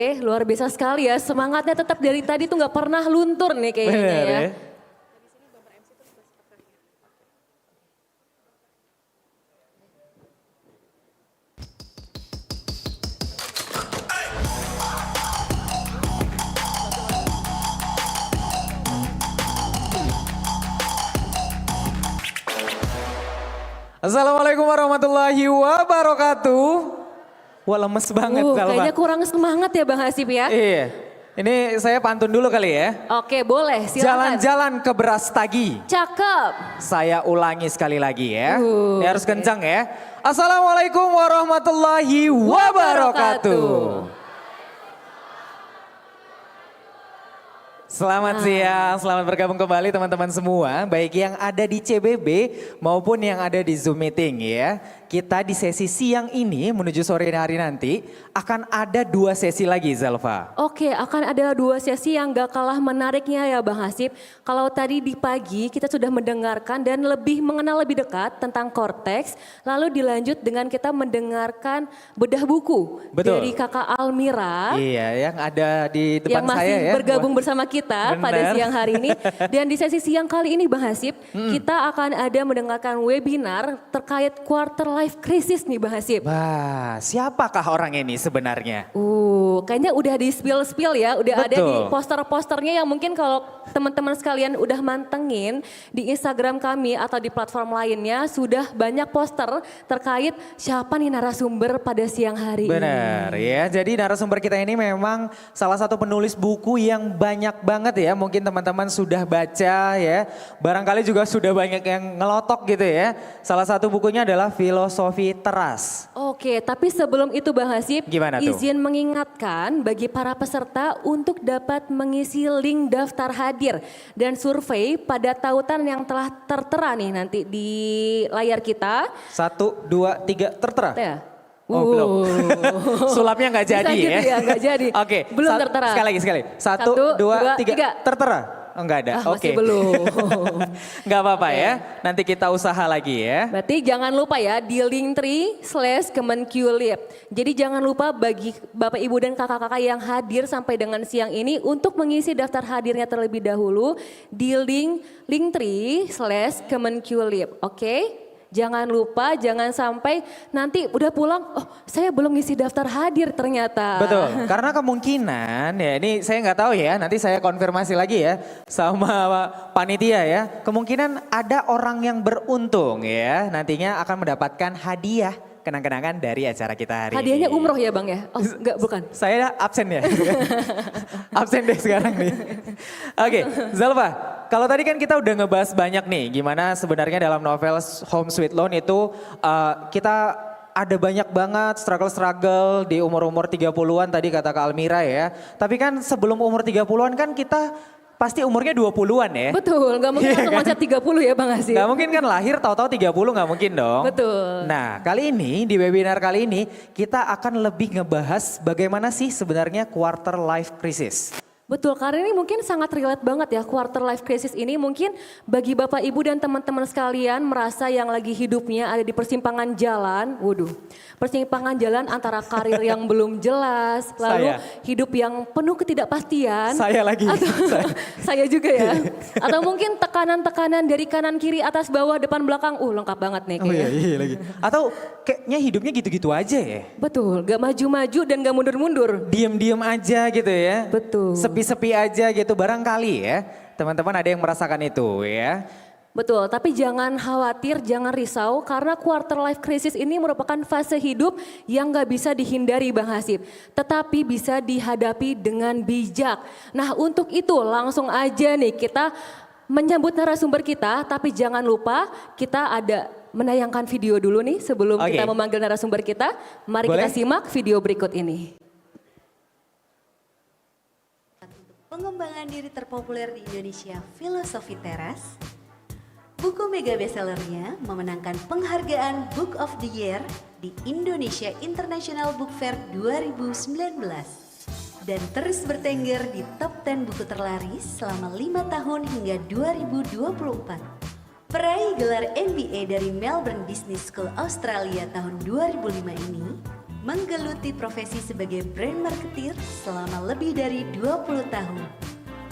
Luar biasa sekali ya, semangatnya tetap dari tadi tuh nggak pernah luntur nih kayaknya Bener, ya. ya. Assalamualaikum warahmatullahi wabarakatuh. Wah lemes banget Zalfa. Kayaknya kurang semangat ya Bang Hasib ya. Iya, ini saya pantun dulu kali ya. Oke boleh silakan. Jalan-jalan ke Brastagi. Cakep. Saya ulangi sekali lagi ya. Ini harus kencang ya. Assalamualaikum warahmatullahi wabarakatuh. Selamat siang, selamat bergabung kembali teman-teman semua. Baik yang ada di CBB maupun yang ada di Zoom meeting ya. Kita di sesi siang ini menuju sore hari nanti akan ada 2 sesi lagi Zalfa. Oke, akan ada 2 sesi yang gak kalah menariknya ya Bang Hasib. Kalau tadi di pagi kita sudah mendengarkan dan lebih mengenal lebih dekat tentang Cortex. Lalu dilanjut dengan kita mendengarkan bedah buku. Betul. Dari Kakak Almira. Iya, yang ada di depan yang masih saya ya. bergabung bersama kita Benar. pada siang hari ini. Dan di sesi siang kali ini Bang Hasib, kita akan ada mendengarkan webinar terkait quarter life crisis nih Bang Hasib. Wah, siapakah orang ini sebenarnya? Kayaknya udah di spill ya, udah ada di Betul. poster-posternya yang mungkin kalau teman-teman sekalian udah mantengin di Instagram kami atau di platform lainnya sudah banyak poster terkait siapa nih narasumber pada siang hari ini. Benar ya, jadi narasumber kita ini memang salah satu penulis buku yang banyak banget ya. Mungkin teman-teman sudah baca ya, barangkali juga sudah banyak yang ngelotok gitu ya. Salah satu bukunya adalah Filosofi Teras. Oke, tapi sebelum itu Bang Hasib, Gimana tuh? izin mengingatkan bagi para peserta untuk dapat mengisi link daftar hadir dan survei pada tautan yang telah tertera nih nanti di layar kita. 1, 2, 3, tertera. Ya. Oh belum. Sulapnya nggak Bisa jadi gitu ya. nggak jadi. Oke. Belum tertera. Sekali lagi. 1, 2, 3, tertera. Oh nggak ada. Oke. Masih belum. Nggak apa-apa ya. Nanti kita usaha lagi ya. Berarti jangan lupa ya di linktree/kemenqlib. Jadi jangan lupa bagi Bapak Ibu dan kakak-kakak yang hadir sampai dengan siang ini untuk mengisi daftar hadirnya terlebih dahulu di linktree/kemenqlib. Oke? Jangan lupa, jangan sampai nanti udah pulang, oh saya belum ngisi daftar hadir ternyata. Betul, karena kemungkinan ya ini saya nggak tahu ya, nanti saya konfirmasi lagi ya sama panitia ya. Kemungkinan ada orang yang beruntung ya, nantinya akan mendapatkan hadiah kenang-kenangan dari acara kita hari Hadiahnya ini. umroh ya Bang ya? Oh enggak, bukan. Saya absen ya, absen deh sekarang nih. Oke, Zalfa, kalau tadi kan kita udah ngebahas banyak nih gimana sebenarnya dalam novel Home Sweet Loan itu kita ada banyak banget struggle-struggle di umur-umur 30-an tadi kata Kak Almira ya. Tapi kan sebelum umur 30-an kan kita pasti umurnya 20-an ya. Betul, nggak mungkin langsung loncat 30 ya Bang Hasib. Gak mungkin kan lahir tahu-tahu 30 gak mungkin dong. Betul. Nah kali ini di webinar kali ini kita akan lebih ngebahas bagaimana sih sebenarnya quarter life crisis. Betul, karena ini mungkin sangat relate banget ya quarter life crisis ini mungkin bagi Bapak Ibu dan teman-teman sekalian merasa yang lagi hidupnya ada di persimpangan jalan, persimpangan jalan antara karir yang belum jelas, lalu hidup yang penuh ketidakpastian. Saya lagi. Saya juga ya. Atau mungkin tekanan-tekanan dari kanan kiri atas bawah depan belakang, lengkap banget nih kayaknya. Oh iya lagi. Atau kayaknya hidupnya gitu-gitu aja ya. Betul, gak maju-maju dan gak mundur-mundur. Diem-diem aja gitu ya. Betul. Sepi-sepi aja gitu barangkali ya. Teman-teman ada yang merasakan itu ya. Betul, tapi jangan khawatir, jangan risau karena quarter life crisis ini merupakan fase hidup yang gak bisa dihindari Bang Hasib. Tetapi bisa dihadapi dengan bijak. Nah untuk itu langsung aja nih kita menyambut narasumber kita, tapi jangan lupa kita ada menayangkan video dulu nih sebelum kita memanggil narasumber kita. Mari kita simak video berikut ini. Pengembangan diri terpopuler di Indonesia, Filosofi Teras. Buku mega bestsellernya memenangkan penghargaan Book of the Year di Indonesia International Book Fair 2019 dan terus bertengger di top 10 buku terlaris selama 5 tahun hingga 2024. Peraih gelar MBA dari Melbourne Business School Australia tahun 2005 ini Menggeluti profesi sebagai brand marketer selama lebih dari 20 tahun.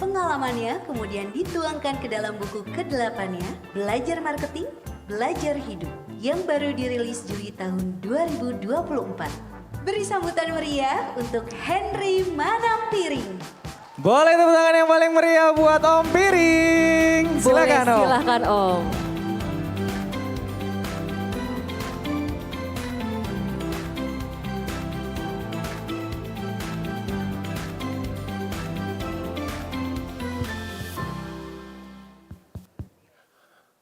Pengalamannya kemudian dituangkan ke dalam buku ke-8-nya, Belajar Marketing, Belajar Hidup, yang baru dirilis Juli tahun 2024. Beri sambutan meriah untuk Henry Manampiring. Boleh tepuk tangan yang paling meriah buat Om Piring. Silakan Om. Silakan Om.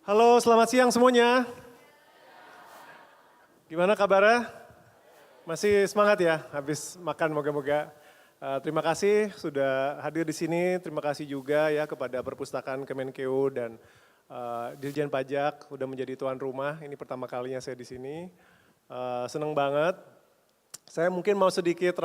Halo, selamat siang semuanya. Gimana kabarnya? Masih semangat ya habis makan moga-moga. Terima kasih sudah hadir di sini. Terima kasih juga ya kepada Perpustakaan Kemenkeu dan Dirjen Pajak udah menjadi tuan rumah. Ini pertama kalinya saya di sini. Seneng banget. Saya mungkin mau sedikit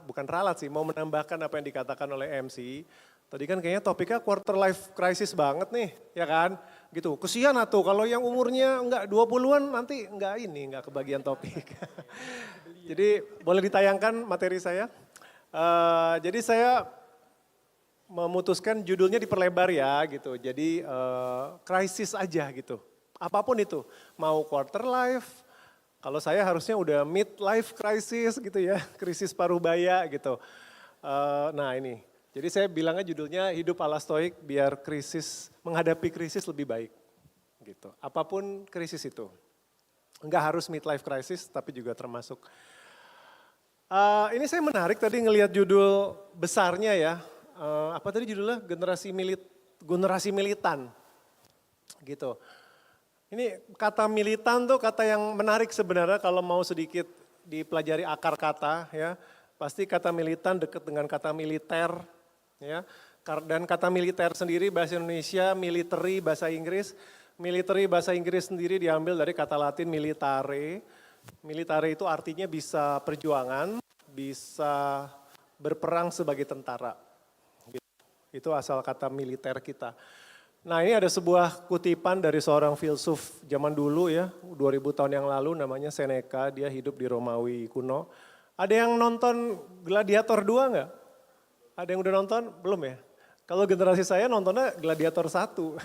bukan ralat sih, mau menambahkan apa yang dikatakan oleh MC. Tadi kan kayaknya topiknya quarter life crisis banget nih, ya kan? Gitu, kesian atuh kalau yang umurnya enggak 20-an nanti enggak kebagian topik. Jadi boleh ditayangkan materi saya. Jadi saya memutuskan judulnya diperlebar ya gitu. Jadi krisis aja gitu. Apapun itu, mau quarter life, kalau saya harusnya udah mid life crisis gitu ya, krisis paruh baya gitu. Nah ini. Jadi saya bilangnya judulnya hidup ala stoik biar menghadapi krisis lebih baik. Gitu. Apapun krisis itu. Enggak harus midlife crisis tapi juga termasuk. Ini saya menarik tadi ngelihat judul besarnya ya. Apa tadi judulnya? Generasi militan. Gitu. Ini kata militan tuh kata yang menarik sebenarnya kalau mau sedikit dipelajari akar kata ya. Pasti kata militan dekat dengan kata militer. Ya, dan kata militer sendiri bahasa Indonesia, military bahasa Inggris. Military bahasa Inggris sendiri diambil dari kata Latin militare. Militare itu artinya bisa perjuangan, bisa berperang sebagai tentara. Itu asal kata militer kita. Nah ini ada sebuah kutipan dari seorang filsuf zaman dulu ya, 2000 tahun yang lalu namanya Seneca, dia hidup di Romawi kuno. Ada yang nonton Gladiator 2 enggak? Ada yang udah nonton? Belum ya? Kalau generasi saya nontonnya Gladiator 1.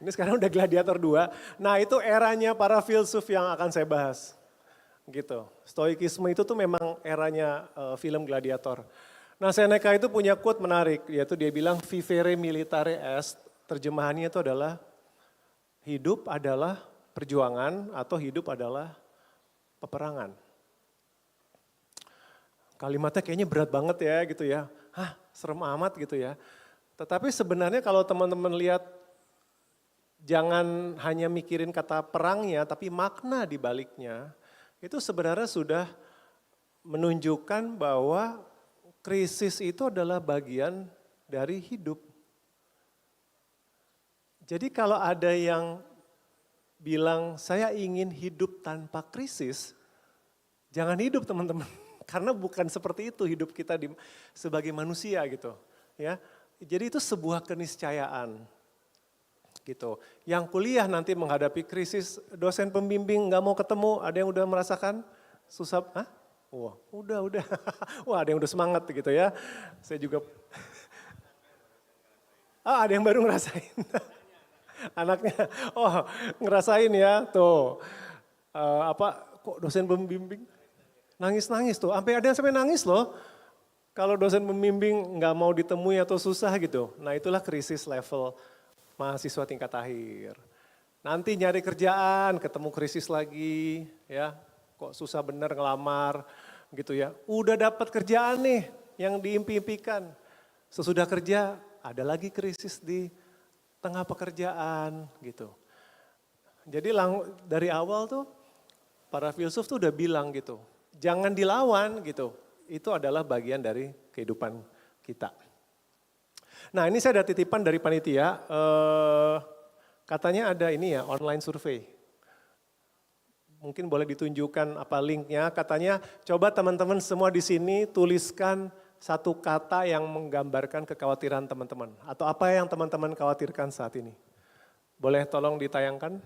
Ini sekarang udah Gladiator 2. Nah itu eranya para filsuf yang akan saya bahas. Gitu. Stoikisme itu tuh memang eranya film Gladiator. Nah Seneca itu punya quote menarik. Yaitu dia bilang vivere militare est. Terjemahannya itu adalah hidup adalah perjuangan atau hidup adalah peperangan. Kalimatnya kayaknya berat banget ya gitu ya. Serem amat gitu ya. Tetapi sebenarnya kalau teman-teman lihat, jangan hanya mikirin kata perangnya, tapi makna di baliknya, itu sebenarnya sudah menunjukkan bahwa krisis itu adalah bagian dari hidup. Jadi kalau ada yang bilang saya ingin hidup tanpa krisis, jangan hidup teman-teman. Karena bukan seperti itu hidup kita sebagai manusia gitu. Ya, jadi itu sebuah keniscayaan. Gitu. Yang kuliah nanti menghadapi krisis, dosen pembimbing nggak mau ketemu, ada yang udah merasakan susah? Wah, udah. Wah, ada yang udah semangat gitu ya. Saya juga. Ada yang baru ngerasain. Anaknya, ngerasain ya, tuh. Kok dosen pembimbing? Nangis-nangis tuh, ada yang sampai nangis loh. Kalau dosen pembimbing nggak mau ditemui atau susah gitu. Nah itulah krisis level mahasiswa tingkat akhir. Nanti nyari kerjaan, ketemu krisis lagi, ya. Kok susah bener ngelamar, gitu ya. Udah dapat kerjaan nih, yang diimpi-impikan. Sesudah kerja, ada lagi krisis di tengah pekerjaan, gitu. Jadi dari awal tuh, para filsuf tuh udah bilang gitu. Jangan dilawan gitu, itu adalah bagian dari kehidupan kita. Nah ini saya ada titipan dari panitia, katanya ada ini ya online survei. Mungkin boleh ditunjukkan apa linknya, katanya coba teman-teman semua di sini tuliskan satu kata yang menggambarkan kekhawatiran teman-teman. Atau apa yang teman-teman khawatirkan saat ini. Boleh tolong ditayangkan?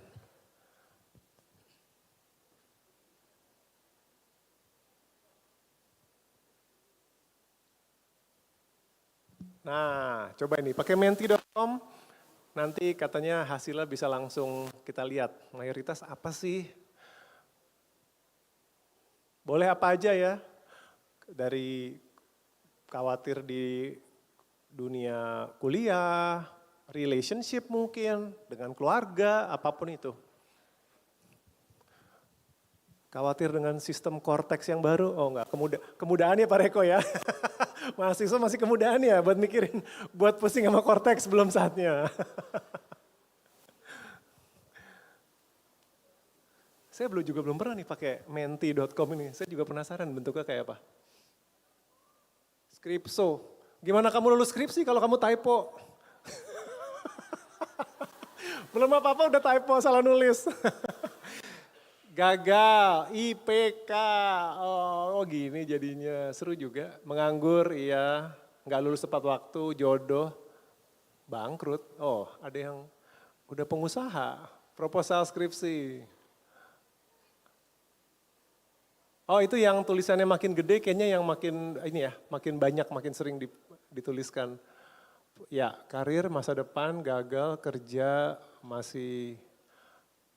Nah, coba ini pakai menti.com, nanti katanya hasilnya bisa langsung kita lihat. Mayoritas apa sih? Boleh apa aja ya, dari khawatir di dunia kuliah, relationship mungkin, dengan keluarga, apapun itu. Khawatir dengan sistem cortex yang baru, oh enggak, kemudaan ya Pak Reko ya. Mahasiswa masih kemudaan ya buat mikirin, buat pusing sama cortex belum saatnya. Saya belum pernah nih pakai menti.com ini, saya juga penasaran bentuknya kayak apa. Skripso, gimana kamu lulus skripsi kalau kamu typo? Belum apa-apa udah typo, salah nulis. Gagal, IPK, oh gini jadinya, seru juga. Menganggur, iya, nggak lulus tepat waktu, jodoh, bangkrut. Oh ada yang udah pengusaha, proposal skripsi. Oh itu yang tulisannya makin gede, kayaknya yang makin ini ya, makin banyak, makin sering dituliskan. Ya karir, masa depan, gagal, kerja, masih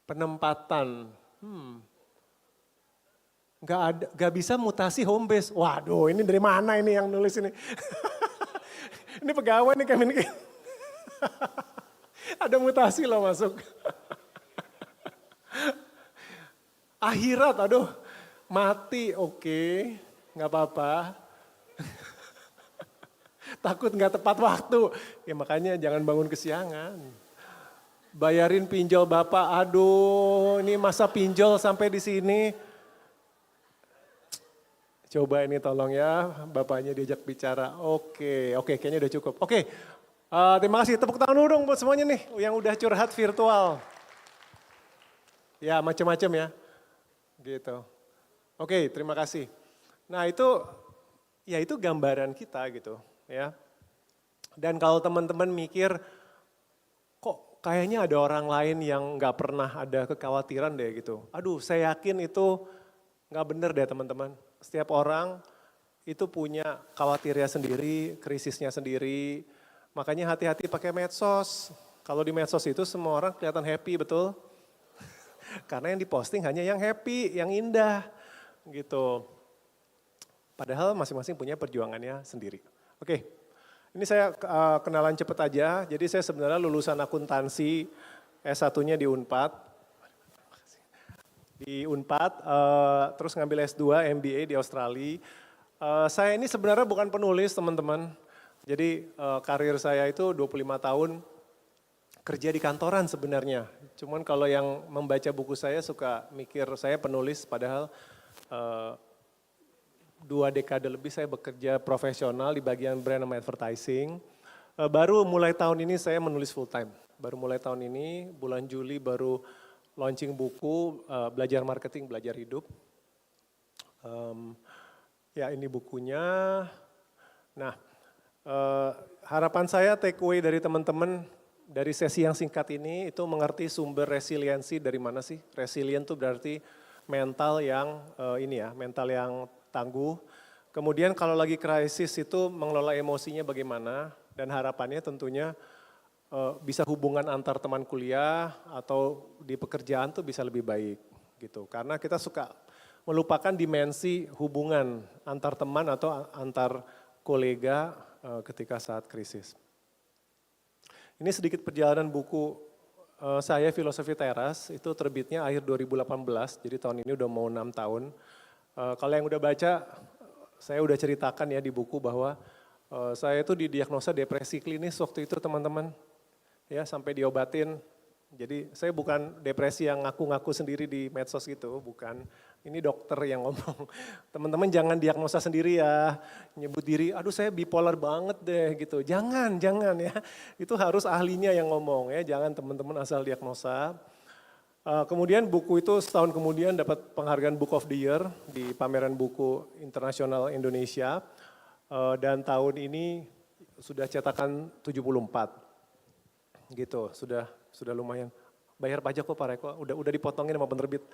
penempatan. Nggak bisa mutasi home base. Waduh, ini dari mana ini yang nulis ini? Ini pegawai nih Kemenkeu. Ada mutasi loh masuk. Akhirat, aduh, mati, oke, nggak apa-apa. Takut nggak tepat waktu, ya makanya jangan bangun kesiangan. Bayarin pinjol Bapak, aduh ini masa pinjol sampai di sini. Coba ini tolong ya, Bapaknya diajak bicara. Oke, kayaknya udah cukup. Oke, terima kasih. Tepuk tangan dulu dong buat semuanya nih yang udah curhat virtual. Ya macam-macam ya, gitu. Oke, terima kasih. Nah itu gambaran kita gitu ya. Dan kalau teman-teman mikir, kayaknya ada orang lain yang nggak pernah ada kekhawatiran deh gitu. Aduh saya yakin itu nggak bener deh teman-teman. Setiap orang itu punya khawatirnya sendiri, krisisnya sendiri. Makanya hati-hati pakai medsos. Kalau di medsos itu semua orang kelihatan happy, betul? Karena yang diposting hanya yang happy, yang indah gitu. Padahal masing-masing punya perjuangannya sendiri. Oke. Ini saya kenalan cepet aja, jadi saya sebenarnya lulusan akuntansi, S1-nya di Unpad. Terus ngambil S2, MBA di Australia. Saya ini sebenarnya bukan penulis teman-teman, jadi karir saya itu 25 tahun kerja di kantoran sebenarnya. Cuman kalau yang membaca buku saya suka mikir saya penulis, padahal 2 dekade lebih saya bekerja profesional di bagian brand and advertising. Baru mulai tahun ini saya menulis full time. Baru mulai tahun ini, bulan Juli baru launching buku, belajar marketing, belajar hidup. Ya ini bukunya. Nah harapan saya take away dari teman-teman dari sesi yang singkat ini itu mengerti sumber resiliensi dari mana sih. Resilient itu berarti mental yang mental yang tangguh. Kemudian kalau lagi krisis itu mengelola emosinya bagaimana dan harapannya tentunya bisa hubungan antar teman kuliah atau di pekerjaan tuh bisa lebih baik gitu. Karena kita suka melupakan dimensi hubungan antar teman atau antar kolega ketika saat krisis. Ini sedikit perjalanan buku saya Filosofi Teras, itu terbitnya akhir 2018, jadi tahun ini udah mau 6 tahun. Kalau yang udah baca, saya udah ceritakan ya di buku bahwa saya itu didiagnosa depresi klinis waktu itu teman-teman. Ya sampai diobatin, jadi saya bukan depresi yang ngaku-ngaku sendiri di medsos gitu, bukan. Ini dokter yang ngomong, teman-teman jangan diagnosa sendiri ya, nyebut diri, aduh saya bipolar banget deh gitu. Jangan ya, itu harus ahlinya yang ngomong ya, jangan teman-teman asal diagnosa. Kemudian buku itu setahun kemudian dapat penghargaan Book of the Year di pameran buku internasional Indonesia. Dan tahun ini sudah cetakan 74. Gitu, sudah lumayan. Bayar pajak kok Pak Reko, udah dipotongin sama penerbit.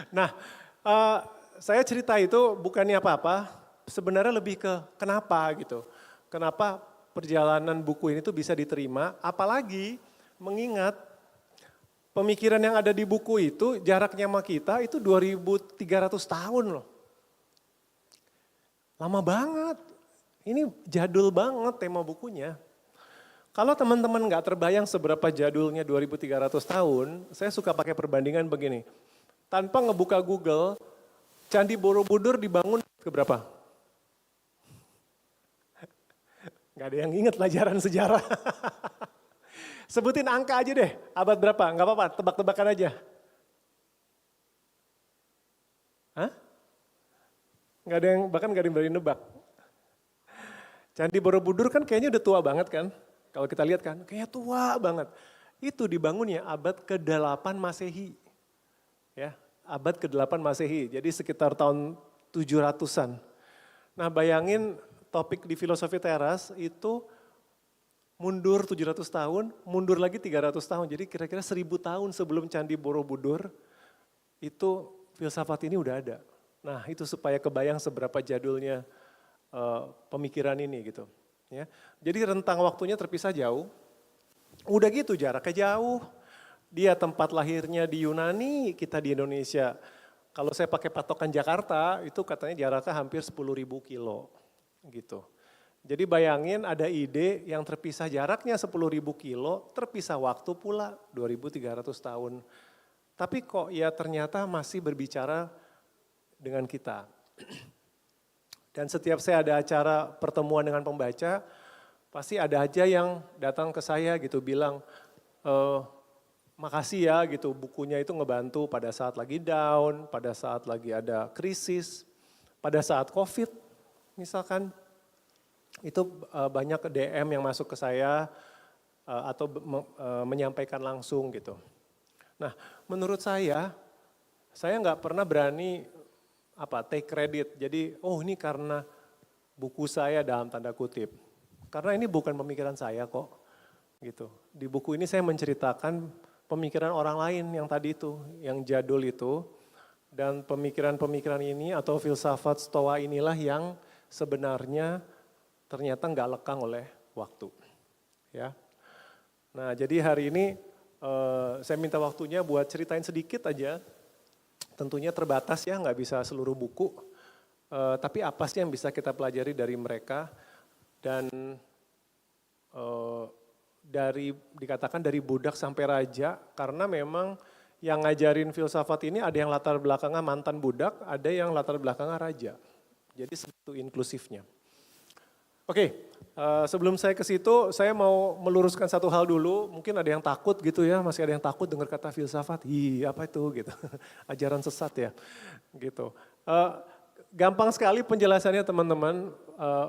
Nah, saya cerita itu bukannya apa-apa, sebenarnya lebih ke kenapa gitu. Kenapa perjalanan buku ini tuh bisa diterima, apalagi mengingat pemikiran yang ada di buku itu jaraknya sama kita itu 2300 tahun loh. Lama banget. Ini jadul banget tema bukunya. Kalau teman-teman nggak terbayang seberapa jadulnya 2300 tahun, saya suka pakai perbandingan begini. Tanpa ngebuka Google, Candi Borobudur dibangun ke berapa? Nggak ada yang ingat pelajaran sejarah. Sebutin angka aja deh, abad berapa? Nggak apa-apa, tebak-tebakan aja. Hah? Nggak ada yang, bahkan nggak ada yang berani nebak. Candi Borobudur kan kayaknya udah tua banget kan. Kalau kita lihat kan, kayaknya tua banget. Itu dibangunnya abad ke-8 Masehi. Ya, abad ke-8 Masehi, jadi sekitar tahun 700-an. Nah bayangin topik di filosofi teras itu mundur 700 tahun, mundur lagi 300 tahun. Jadi kira-kira 1000 tahun sebelum Candi Borobudur, itu filsafat ini udah ada. Nah itu supaya kebayang seberapa jadulnya pemikiran ini gitu. Ya. Jadi rentang waktunya terpisah jauh, udah gitu jaraknya jauh. Dia tempat lahirnya di Yunani, kita di Indonesia. Kalau saya pakai patokan Jakarta, itu katanya jaraknya hampir 10.000 kilo gitu. Jadi bayangin ada ide yang terpisah jaraknya 10.000 kilo, terpisah waktu pula 2300 tahun. Tapi kok ya ternyata masih berbicara dengan kita. Dan setiap saya ada acara pertemuan dengan pembaca, pasti ada aja yang datang ke saya gitu bilang, makasih ya gitu bukunya itu ngebantu pada saat lagi down, pada saat lagi ada krisis, pada saat COVID misalkan. Itu banyak DM yang masuk ke saya atau menyampaikan langsung gitu. Nah menurut saya nggak pernah berani take credit. Jadi ini karena buku saya dalam tanda kutip. Karena ini bukan pemikiran saya kok. Gitu. Di buku ini saya menceritakan pemikiran orang lain yang tadi itu, yang jadul itu. Dan pemikiran-pemikiran ini atau filsafat Stoa inilah yang sebenarnya ternyata nggak lekang oleh waktu. Ya. Nah jadi hari ini saya minta waktunya buat ceritain sedikit aja. Tentunya terbatas ya, nggak bisa seluruh buku. Tapi apa sih yang bisa kita pelajari dari mereka. Dan dikatakan dari budak sampai raja. Karena memang yang ngajarin filsafat ini ada yang latar belakangnya mantan budak, ada yang latar belakangnya raja. Jadi segitu inklusifnya. Oke, sebelum saya ke situ, saya mau meluruskan satu hal dulu. Mungkin ada yang takut gitu ya, masih ada yang takut dengar kata filsafat. Apa itu gitu, ajaran sesat ya, gitu. Gampang sekali penjelasannya teman-teman.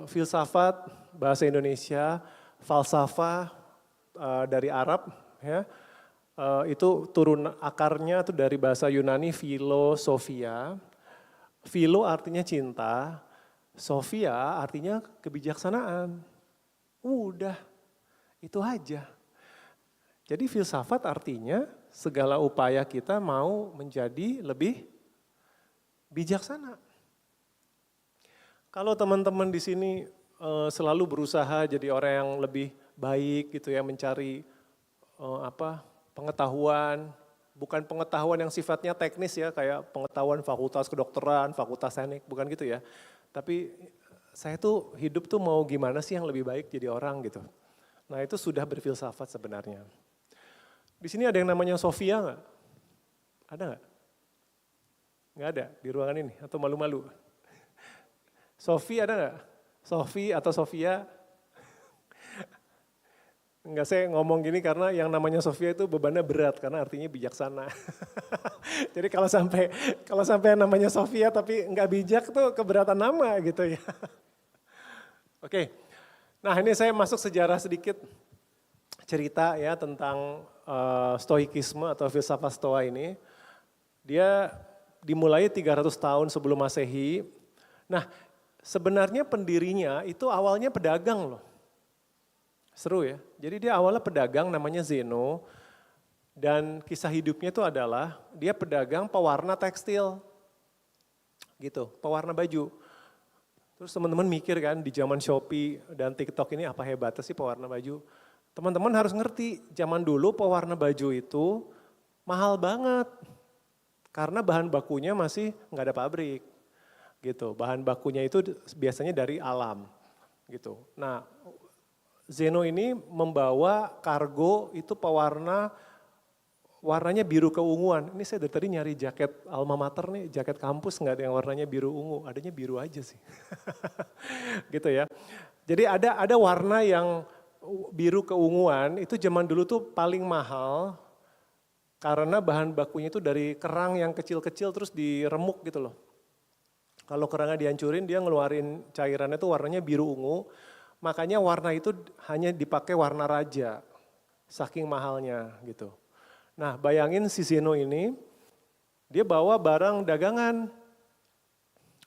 Filsafat bahasa Indonesia, falsafah dari Arab, ya. Itu turun akarnya tuh dari bahasa Yunani filosofia. Philo artinya cinta. Sofia artinya kebijaksanaan. Udah, itu aja. Jadi filsafat artinya segala upaya kita mau menjadi lebih bijaksana. Kalau teman-teman di sini selalu berusaha jadi orang yang lebih baik gitu ya, mencari pengetahuan, bukan pengetahuan yang sifatnya teknis ya, kayak pengetahuan fakultas kedokteran, fakultas teknik, bukan gitu ya. Tapi saya tuh hidup tuh mau gimana sih yang lebih baik jadi orang gitu. Nah itu sudah berfilsafat sebenarnya. Di sini ada yang namanya Sofia nggak? Ada nggak? Nggak ada di ruangan ini atau malu-malu? Sofi ada nggak? Sofi atau Sofia? Enggak, saya ngomong gini karena yang namanya Sofia itu bebannya berat karena artinya bijaksana. Jadi kalau sampai namanya Sofia tapi enggak bijak tuh keberatan nama gitu ya. Oke, nah ini saya masuk sejarah sedikit cerita ya tentang stoikisme atau filsafat Stoa ini. Dia dimulai 300 tahun sebelum Masehi. Nah sebenarnya pendirinya itu awalnya pedagang loh. Seru ya, jadi dia awalnya pedagang namanya Zeno dan kisah hidupnya itu adalah dia pedagang pewarna tekstil gitu, pewarna baju. Terus teman-teman mikir kan di zaman Shopee dan TikTok ini apa hebatnya sih pewarna baju. Teman-teman harus ngerti, zaman dulu pewarna baju itu mahal banget. Karena bahan bakunya masih nggak ada pabrik. Gitu. Bahan bakunya itu biasanya dari alam. Gitu. Nah, Zeno ini membawa kargo itu pewarna warnanya biru keunguan. Ini saya dari tadi nyari jaket alma mater nih, jaket kampus nggak ada yang warnanya biru ungu, adanya biru aja sih. Gitu ya. Jadi ada warna yang biru keunguan, itu zaman dulu tuh paling mahal karena bahan bakunya itu dari kerang yang kecil-kecil terus diremuk gitu loh. Kalau kerangnya dihancurin dia ngeluarin cairannya tuh warnanya biru ungu, makanya warna itu hanya dipakai warna raja, saking mahalnya gitu. Nah bayangin si Zeno ini, dia bawa barang dagangan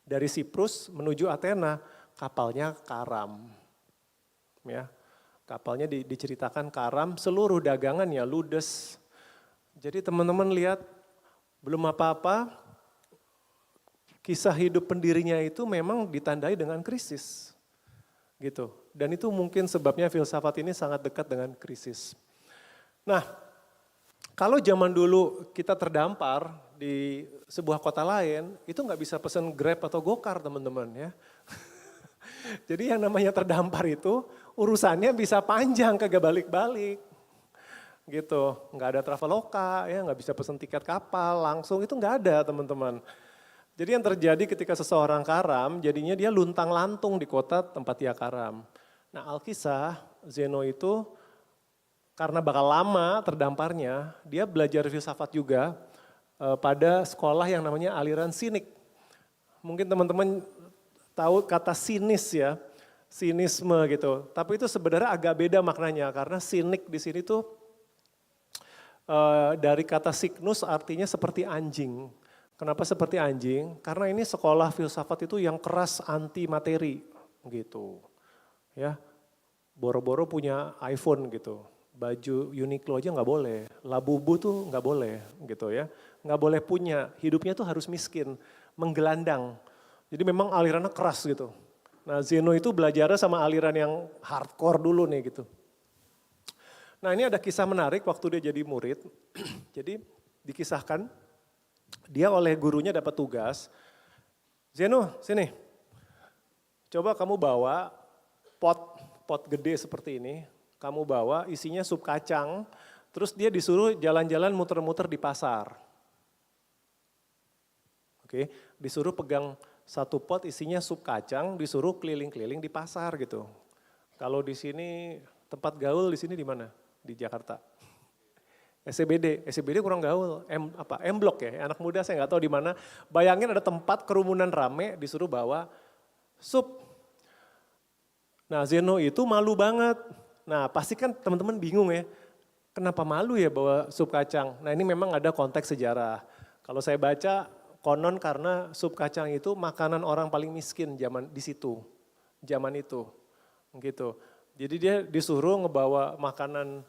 dari Siprus menuju Athena, kapalnya karam. Ya, kapalnya diceritakan karam, seluruh dagangannya ludes. Jadi teman-teman lihat, belum apa-apa, kisah hidup pendirinya itu memang ditandai dengan krisis. Gitu. Dan itu mungkin sebabnya filsafat ini sangat dekat dengan krisis. Nah, kalau zaman dulu kita terdampar di sebuah kota lain, itu nggak bisa pesen Grab atau Gokar teman-teman ya. Jadi yang namanya terdampar itu urusannya bisa panjang kagak balik-balik. Gitu, nggak ada Traveloka, ya nggak bisa pesen tiket kapal langsung, itu nggak ada teman-teman. Jadi yang terjadi ketika seseorang karam, jadinya dia luntang-lantung di kota tempat dia karam. Nah Alkisah, Zeno itu karena bakal lama terdamparnya, dia belajar filsafat juga pada sekolah yang namanya aliran sinik. Mungkin teman-teman tahu kata sinis ya, sinisme gitu. Tapi itu sebenarnya agak beda maknanya karena sinik di sini tuh dari kata signus artinya seperti anjing. Kenapa seperti anjing? Karena ini sekolah filsafat itu yang keras anti materi gitu. Ya, boro-boro punya iPhone gitu. Baju Uniqlo aja nggak boleh, Labubu tuh nggak boleh gitu ya. Nggak boleh punya, hidupnya tuh harus miskin, menggelandang. Jadi memang alirannya keras gitu. Nah Zeno itu belajarnya sama aliran yang hardcore dulu nih gitu. Nah ini ada kisah menarik waktu dia jadi murid. Jadi dikisahkan, dia oleh gurunya dapat tugas. Zeno sini, coba kamu bawa pot gede seperti ini. Kamu bawa isinya sup kacang, terus dia disuruh jalan-jalan muter-muter di pasar. Oke, disuruh pegang satu pot isinya sup kacang, disuruh keliling-keliling di pasar gitu. Kalau di sini tempat gaul di sini di mana? Di Jakarta. SCBD kurang gaul, M Block ya, anak muda saya nggak tahu di mana. Bayangin ada tempat kerumunan rame disuruh bawa sup. Nah Zeno itu malu banget. Nah pasti kan teman-teman bingung ya, kenapa malu ya bawa sup kacang? Nah ini memang ada konteks sejarah. Kalau saya baca konon karena sup kacang itu makanan orang paling miskin zaman di situ, zaman itu, gitu. Jadi dia disuruh ngebawa makanan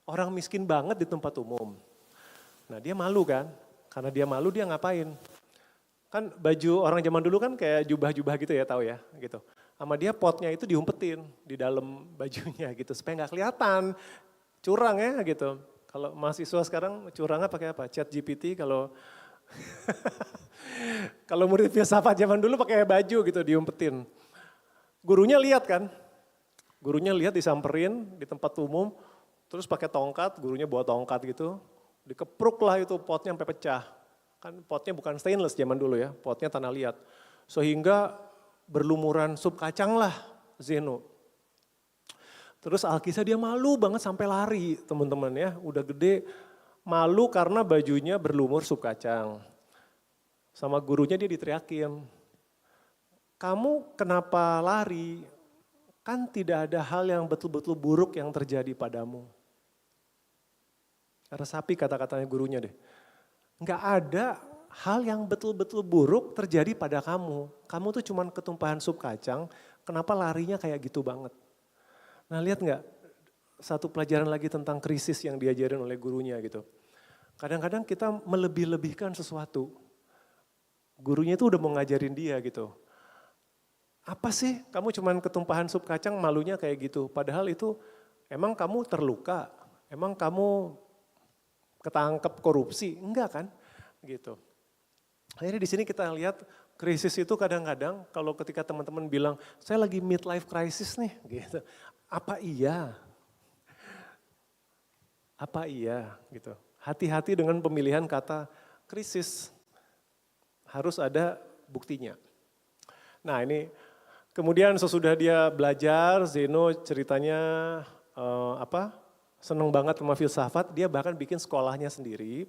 orang miskin banget di tempat umum. Nah dia malu kan, karena dia malu dia ngapain? Kan baju orang zaman dulu kan kayak jubah-jubah gitu ya, tahu ya, gitu. Sama dia potnya itu diumpetin di dalam bajunya gitu supaya nggak kelihatan, curang ya gitu. Kalau mahasiswa sekarang curangnya pakai apa? Chat GPT kalau kalau murid filsafat zaman dulu pakai baju gitu diumpetin. Gurunya lihat kan, gurunya lihat disamperin di tempat umum, terus pakai tongkat, gurunya bawa tongkat gitu, dikepruk lah itu potnya sampai pecah. Kan potnya bukan stainless zaman dulu ya, potnya tanah liat. Sehingga berlumuran sup kacang lah Zeno. Terus Alkisah dia malu banget sampai lari teman-teman ya, udah gede malu karena bajunya berlumur sup kacang. Sama gurunya dia diteriakin, kamu kenapa lari? Kan tidak ada hal yang betul-betul buruk yang terjadi padamu. Resapi kata-katanya gurunya deh. Enggak ada hal yang betul-betul buruk terjadi pada kamu. Kamu tuh cuman ketumpahan sup kacang, kenapa larinya kayak gitu banget. Nah lihat nggak, satu pelajaran lagi tentang krisis yang diajarin oleh gurunya gitu. Kadang-kadang kita melebih-lebihkan sesuatu. Gurunya itu udah mau ngajarin dia gitu. apa sih kamu cuman ketumpahan sup kacang malunya kayak gitu. Padahal itu emang kamu terluka, emang kamu ketangkep korupsi, enggak kan? Gitu. Akhirnya di sini kita lihat krisis itu kadang-kadang kalau ketika teman-teman bilang, saya lagi midlife crisis nih, gitu. Apa iya? Apa iya? Gitu. Hati-hati dengan pemilihan kata krisis. Harus ada buktinya. Nah ini kemudian sesudah dia belajar, Zeno ceritanya seneng banget sama filsafat, dia bahkan bikin sekolahnya sendiri.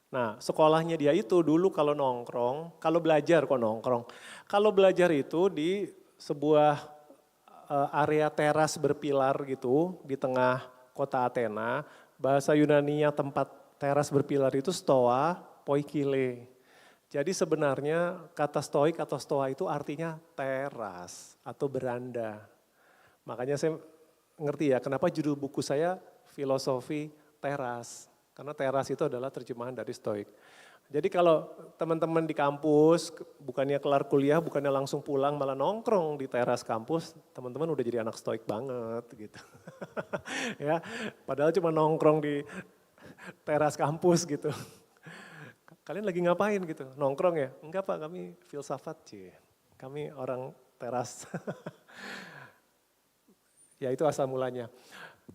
Nah sekolahnya dia itu dulu kalau nongkrong, kalau belajar kok nongkrong. Kalau belajar itu di sebuah area teras berpilar gitu di tengah kota Athena. Bahasa Yunaninya tempat teras berpilar itu stoa poikile. Jadi sebenarnya kata stoik atau stoa itu artinya teras atau beranda. Makanya saya ngerti ya kenapa judul buku saya Filosofi Teras. Karena teras itu adalah terjemahan dari stoik. Jadi kalau teman-teman di kampus bukannya kelar kuliah, bukannya langsung pulang malah nongkrong di teras kampus, teman-teman udah jadi anak stoik banget gitu. Ya, padahal cuma nongkrong di teras kampus gitu. Kalian lagi ngapain gitu? Nongkrong ya? Enggak Pak, kami filsafat sih. Kami orang teras. Ya itu asal mulanya.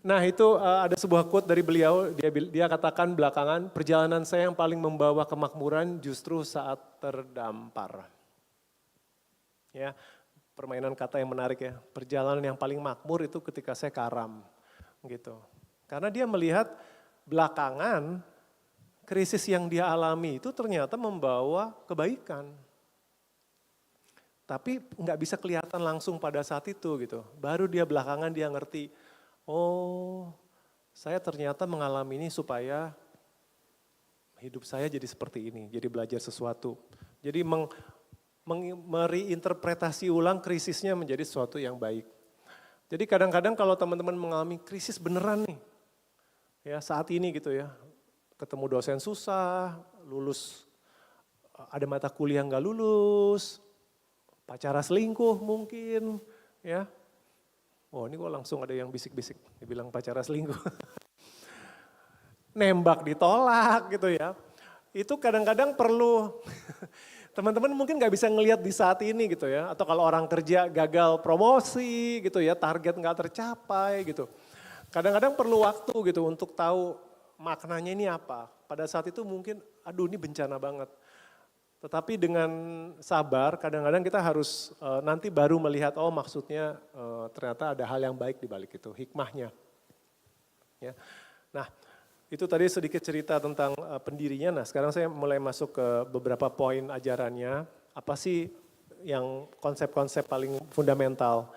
Nah itu ada sebuah quote dari beliau, dia katakan belakangan, perjalanan saya yang paling membawa kemakmuran justru saat terdampar. Ya, permainan kata yang menarik ya. Perjalanan yang paling makmur itu ketika saya karam gitu. Karena dia melihat belakangan krisis yang dia alami itu ternyata membawa kebaikan. Tapi nggak bisa kelihatan langsung pada saat itu gitu. Baru dia belakangan dia ngerti, oh saya ternyata mengalami ini supaya hidup saya jadi seperti ini. Jadi belajar sesuatu. Jadi mereinterpretasi ulang krisisnya menjadi sesuatu yang baik. Jadi kadang-kadang kalau teman-teman mengalami krisis beneran nih. Ya saat ini gitu ya. Ketemu dosen susah, lulus ada mata kuliah nggak lulus, pacara selingkuh mungkin, ya. Oh ini kok langsung ada yang bisik-bisik, dibilang pacara selingkuh. Nembak ditolak gitu ya. Itu kadang-kadang perlu, teman-teman mungkin nggak bisa ngelihat di saat ini gitu ya. Atau kalau orang kerja gagal promosi gitu ya, target nggak tercapai gitu. Kadang-kadang perlu waktu gitu untuk tahu maknanya ini apa. Pada saat itu mungkin, aduh ini bencana banget. Tetapi dengan sabar, kadang-kadang kita harus nanti baru melihat, oh maksudnya ternyata ada hal yang baik di balik itu, hikmahnya. Ya. Nah, itu tadi sedikit cerita tentang pendirinya. Nah, sekarang saya mulai masuk ke beberapa poin ajarannya. Apa sih yang konsep-konsep paling fundamental?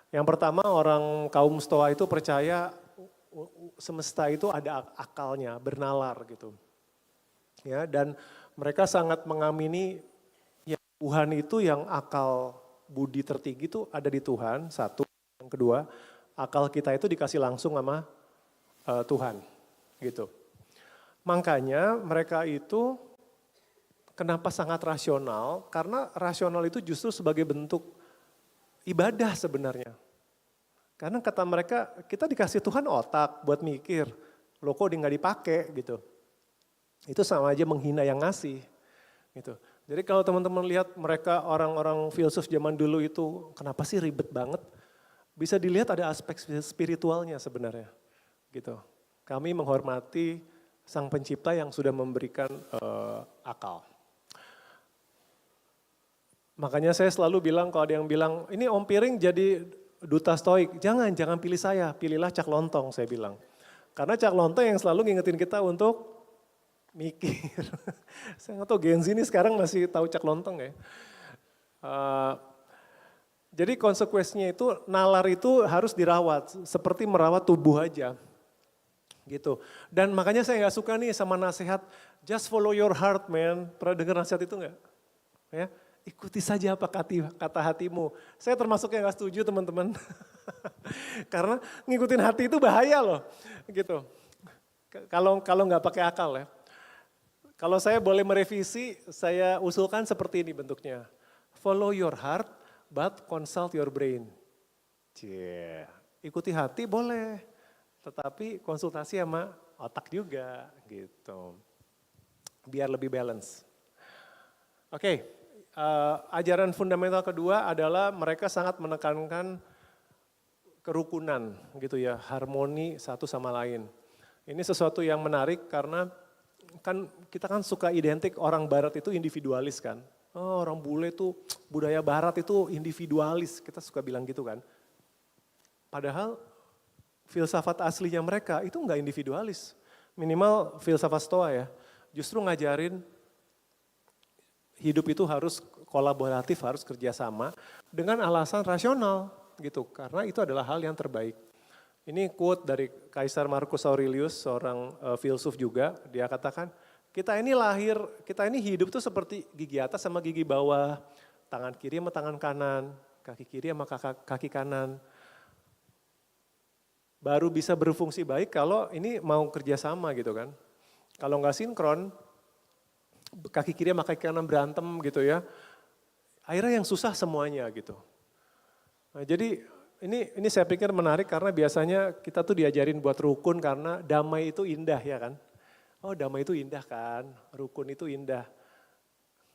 Yang pertama, orang kaum Stoa itu percaya semesta itu ada akalnya, bernalar gitu. Ya, dan mereka sangat mengamini ya, Tuhan itu yang akal budi tertinggi itu ada di Tuhan, satu. Yang kedua, akal kita itu dikasih langsung sama Tuhan, gitu. Makanya mereka itu kenapa sangat rasional? Karena rasional itu justru sebagai bentuk ibadah sebenarnya. Karena kata mereka, kita dikasih Tuhan otak buat mikir, loh kok dia nggak dipakai gitu. Itu sama aja menghina yang ngasih. Gitu. Jadi kalau teman-teman lihat mereka orang-orang filsuf zaman dulu itu kenapa sih ribet banget? Bisa dilihat ada aspek spiritualnya sebenarnya. Gitu. Kami menghormati Sang Pencipta yang sudah memberikan akal. Makanya saya selalu bilang kalau ada yang bilang ini Om Piring jadi duta stoik, jangan pilih saya, pilihlah Cak Lontong saya bilang. Karena Cak Lontong yang selalu ngingetin kita untuk mikir. Saya nggak tahu Gen Z ini sekarang masih tahu Cak Lontong ya. Jadi konsekuensinya itu nalar itu harus dirawat, seperti merawat tubuh aja. Gitu. Dan makanya saya nggak suka nih sama nasihat, just follow your heart man. Pernah dengar nasihat itu nggak? Ya. Ikuti saja apa kata hatimu. Saya termasuk yang gak setuju teman-teman. Karena ngikutin hati itu bahaya loh. Gitu. Kalau nggak pakai akal ya. Kalau saya boleh merevisi, saya usulkan seperti ini bentuknya. Follow your heart, but consult your brain. Cie, ikuti hati boleh, tetapi konsultasi sama otak juga gitu. Biar lebih balance. Oke, ajaran fundamental kedua adalah mereka sangat menekankan kerukunan gitu ya, harmoni satu sama lain. Ini sesuatu yang menarik karena kan kita kan suka identik orang barat itu individualis kan. Oh, orang bule tuh budaya barat itu individualis, kita suka bilang gitu kan. Padahal filsafat aslinya mereka itu enggak individualis. Minimal filsafat Stoa ya. Justru ngajarin hidup itu harus kolaboratif, harus kerjasama dengan alasan rasional gitu. Karena itu adalah hal yang terbaik. Ini quote dari Kaisar Marcus Aurelius, seorang filsuf juga. Dia katakan, kita ini hidup tuh seperti gigi atas sama gigi bawah. Tangan kiri sama tangan kanan, kaki kiri sama kaki kanan. Baru bisa berfungsi baik kalau ini mau kerjasama gitu kan. Kalau nggak sinkron, kaki kiri sama kaki kanan berantem gitu ya. Akhirnya yang susah semuanya gitu. Nah, jadi ini saya pikir menarik karena biasanya kita tuh diajarin buat rukun karena damai itu indah ya kan. Oh damai itu indah kan, rukun itu indah.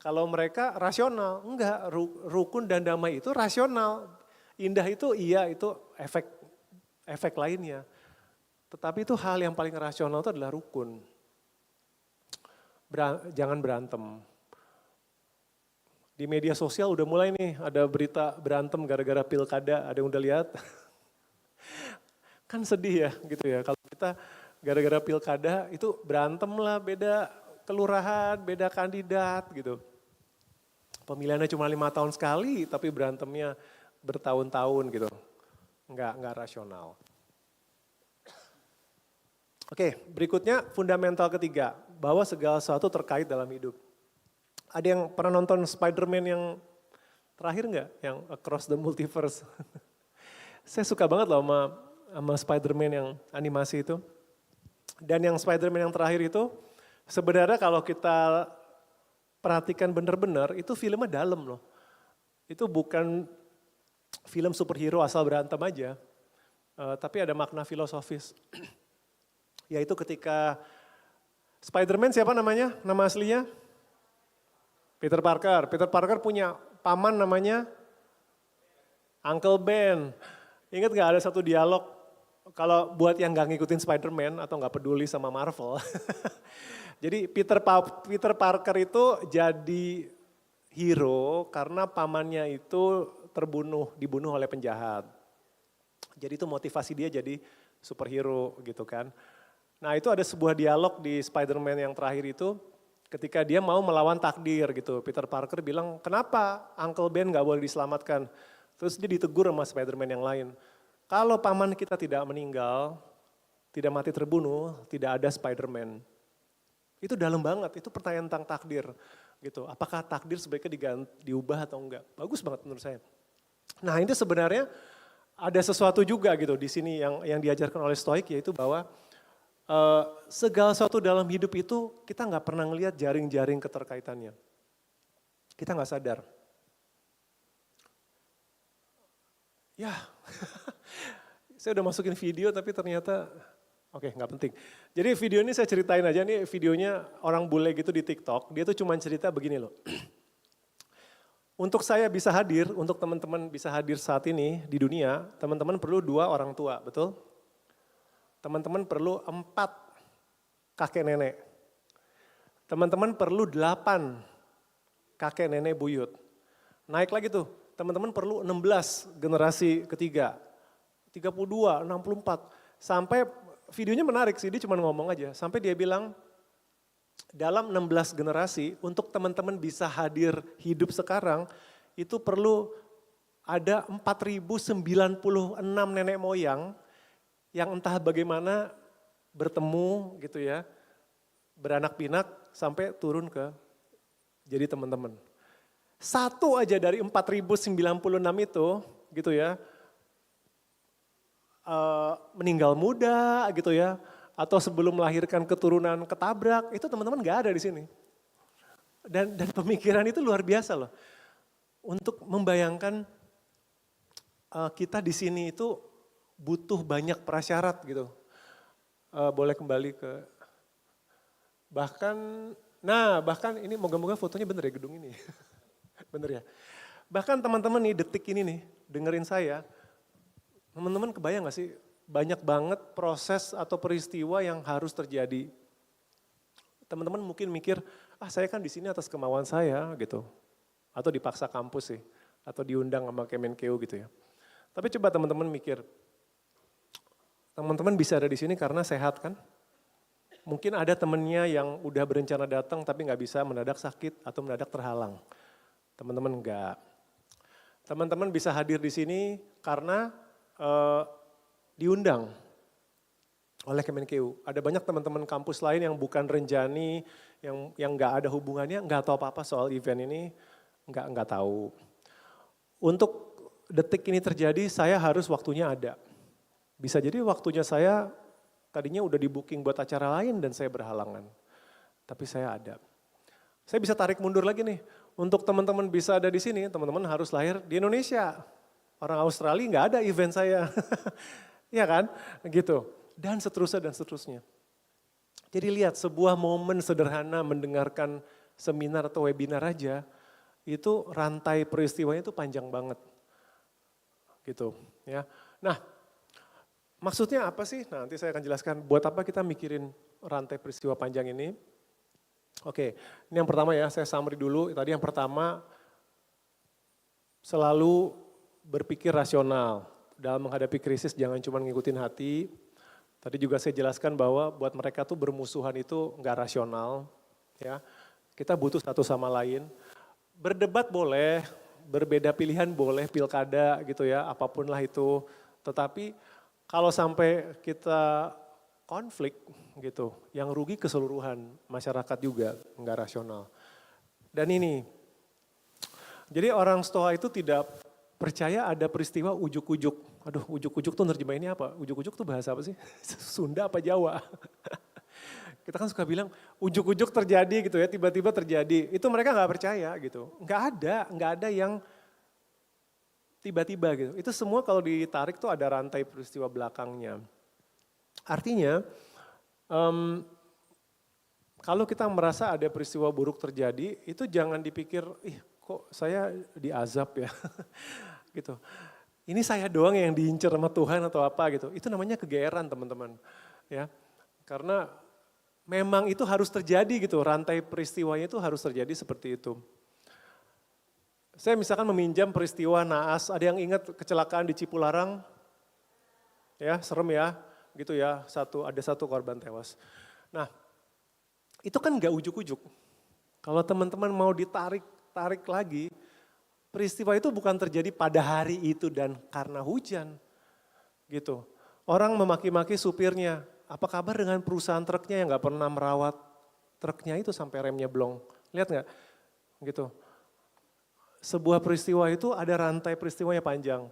Kalau mereka rasional, enggak, rukun dan damai itu rasional. Indah itu iya, itu efek lainnya. Tetapi itu hal yang paling rasional itu adalah rukun. Jangan berantem. Di media sosial udah mulai nih ada berita berantem gara-gara pilkada, ada yang udah lihat? Kan sedih ya gitu ya, kalau kita gara-gara pilkada itu berantem lah, beda kelurahan, beda kandidat gitu. Pemilihannya cuma 5 tahun sekali tapi berantemnya bertahun-tahun gitu. Enggak rasional. Oke, berikutnya fundamental ketiga, bahwa segala sesuatu terkait dalam hidup. Ada yang pernah nonton Spider-Man yang terakhir enggak? Yang Across the Multiverse. Saya suka banget loh sama Spider-Man yang animasi itu. Dan yang Spider-Man yang terakhir itu, sebenarnya kalau kita perhatikan benar-benar, itu filmnya dalam loh. Itu bukan film superhero asal berantem aja, tapi ada makna filosofis. Yaitu ketika Spider-Man siapa namanya? Nama aslinya? Peter Parker. Peter Parker punya paman namanya Uncle Ben. Ingat gak ada satu dialog, kalau buat yang gak ngikutin Spider-Man atau gak peduli sama Marvel. Jadi Peter Parker itu jadi hero karena pamannya itu dibunuh oleh penjahat. Jadi itu motivasi dia jadi superhero gitu kan. Nah itu ada sebuah dialog di Spider-Man yang terakhir itu, ketika dia mau melawan takdir gitu. Peter Parker bilang, kenapa Uncle Ben gak boleh diselamatkan? Terus dia ditegur sama Spider-Man yang lain. Kalau paman kita tidak meninggal, tidak mati terbunuh, tidak ada Spider-Man. Itu dalam banget, itu pertanyaan tentang takdir. Gitu. Apakah takdir sebaiknya diubah atau enggak? Bagus banget menurut saya. Nah ini sebenarnya ada sesuatu juga gitu di sini yang diajarkan oleh Stoik, yaitu bahwa segala sesuatu dalam hidup itu kita nggak pernah ngelihat jaring-jaring keterkaitannya. Kita nggak sadar. Ya, saya udah masukin video tapi ternyata, oke nggak penting. Jadi video ini saya ceritain aja, nih videonya orang bule gitu di TikTok, dia tuh cuma cerita begini loh. Untuk saya bisa hadir, untuk teman-teman bisa hadir saat ini di dunia, teman-teman perlu 2 orang tua, betul? Teman-teman perlu 4 kakek nenek. Teman-teman perlu 8 kakek nenek buyut. Naik lagi tuh, teman-teman perlu 16 generasi ketiga. 32, 64. Sampai videonya menarik sih, dia cuma ngomong aja. Sampai dia bilang, dalam 16 generasi untuk teman-teman bisa hadir hidup sekarang, itu perlu ada 4096 nenek moyang yang entah bagaimana bertemu gitu ya, beranak pinak sampai turun ke jadi teman-teman. Satu aja dari 4096 itu gitu ya, meninggal muda gitu ya, atau sebelum melahirkan keturunan ketabrak, itu teman-teman gak ada di sini. Dan pemikiran itu luar biasa loh. Untuk membayangkan kita di sini itu butuh banyak prasyarat gitu. Boleh kembali ke, bahkan ini moga-moga fotonya bener ya gedung ini. Bener ya. Bahkan teman-teman nih detik ini nih dengerin saya, teman-teman kebayang gak sih banyak banget proses atau peristiwa yang harus terjadi. Teman-teman mungkin mikir, saya kan di sini atas kemauan saya gitu. Atau dipaksa kampus sih, atau diundang sama Kemenkeu gitu ya. Tapi coba teman-teman mikir, teman-teman bisa ada di sini karena sehat kan? Mungkin ada temennya yang udah berencana datang tapi nggak bisa, mendadak sakit atau mendadak terhalang. Teman-teman enggak. Teman-teman bisa hadir di sini karena diundang oleh Kemenkeu. Ada banyak teman-teman kampus lain yang bukan Renjani, yang nggak ada hubungannya, nggak tahu apa-apa soal event ini, nggak tahu. Untuk detik ini terjadi, saya harus waktunya ada. Bisa jadi waktunya saya tadinya udah di booking buat acara lain dan saya berhalangan. Tapi saya ada. Saya bisa tarik mundur lagi nih. Untuk teman-teman bisa ada di sini, teman-teman harus lahir di Indonesia. Orang Australia nggak ada event saya. Iya kan? Gitu. Dan seterusnya dan seterusnya. Jadi lihat sebuah momen sederhana mendengarkan seminar atau webinar aja, itu rantai peristiwanya itu panjang banget. Gitu ya. Nah, maksudnya apa sih? Nah, nanti saya akan jelaskan buat apa kita mikirin rantai peristiwa panjang ini. Oke, ini yang pertama ya, saya summary dulu. Tadi yang pertama, selalu berpikir rasional. Dalam menghadapi krisis jangan cuma ngikutin hati. Tadi juga saya jelaskan bahwa buat mereka tuh bermusuhan itu nggak rasional. Ya, kita butuh satu sama lain. Berdebat boleh, berbeda pilihan boleh, pilkada gitu ya, apapun lah itu. Tetapi kalau sampai kita konflik gitu, yang rugi keseluruhan masyarakat juga, nggak rasional. Dan ini, jadi orang Stoa itu tidak percaya ada peristiwa ujuk-ujuk. Aduh, ujuk-ujuk tuh nerjemahinnya apa? Ujuk-ujuk tuh bahasa apa sih? Sunda apa Jawa? Kita kan suka bilang ujuk-ujuk terjadi gitu ya, tiba-tiba terjadi. Itu mereka nggak percaya gitu. Nggak ada yang tiba-tiba gitu. Itu semua kalau ditarik tuh ada rantai peristiwa belakangnya. Artinya, kalau kita merasa ada peristiwa buruk terjadi, itu jangan dipikir, kok saya diazab ya, gitu. Ini saya doang yang diincar sama Tuhan atau apa gitu. Itu namanya kegeeran teman-teman, ya. Karena memang itu harus terjadi gitu, rantai peristiwanya itu harus terjadi seperti itu. Saya misalkan meminjam peristiwa naas, ada yang ingat kecelakaan di Cipularang? Ya, serem ya, gitu ya, ada satu korban tewas. Nah, itu kan nggak ujuk-ujuk. Kalau teman-teman mau ditarik lagi, peristiwa itu bukan terjadi pada hari itu dan karena hujan. Gitu. Orang memaki-maki supirnya, apa kabar dengan perusahaan truknya yang nggak pernah merawat truknya itu sampai remnya blong. Lihat nggak? Gitu. Sebuah peristiwa itu ada rantai peristiwanya panjang.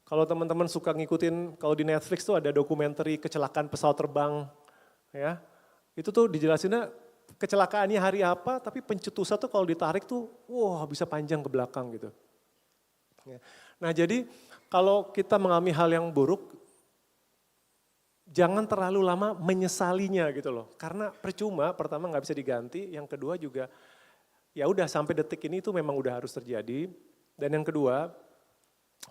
Kalau teman-teman suka ngikutin, kalau di Netflix tuh ada dokumenter kecelakaan pesawat terbang, ya. Itu tuh dijelasinnya kecelakaannya hari apa, tapi pencetusnya tuh kalau ditarik tuh, wah bisa panjang ke belakang gitu. Ya. Nah jadi kalau kita mengalami hal yang buruk, jangan terlalu lama menyesalinya gitu loh. Karena percuma, pertama nggak bisa diganti, yang kedua juga ya udah sampai detik ini itu memang udah harus terjadi. Dan yang kedua,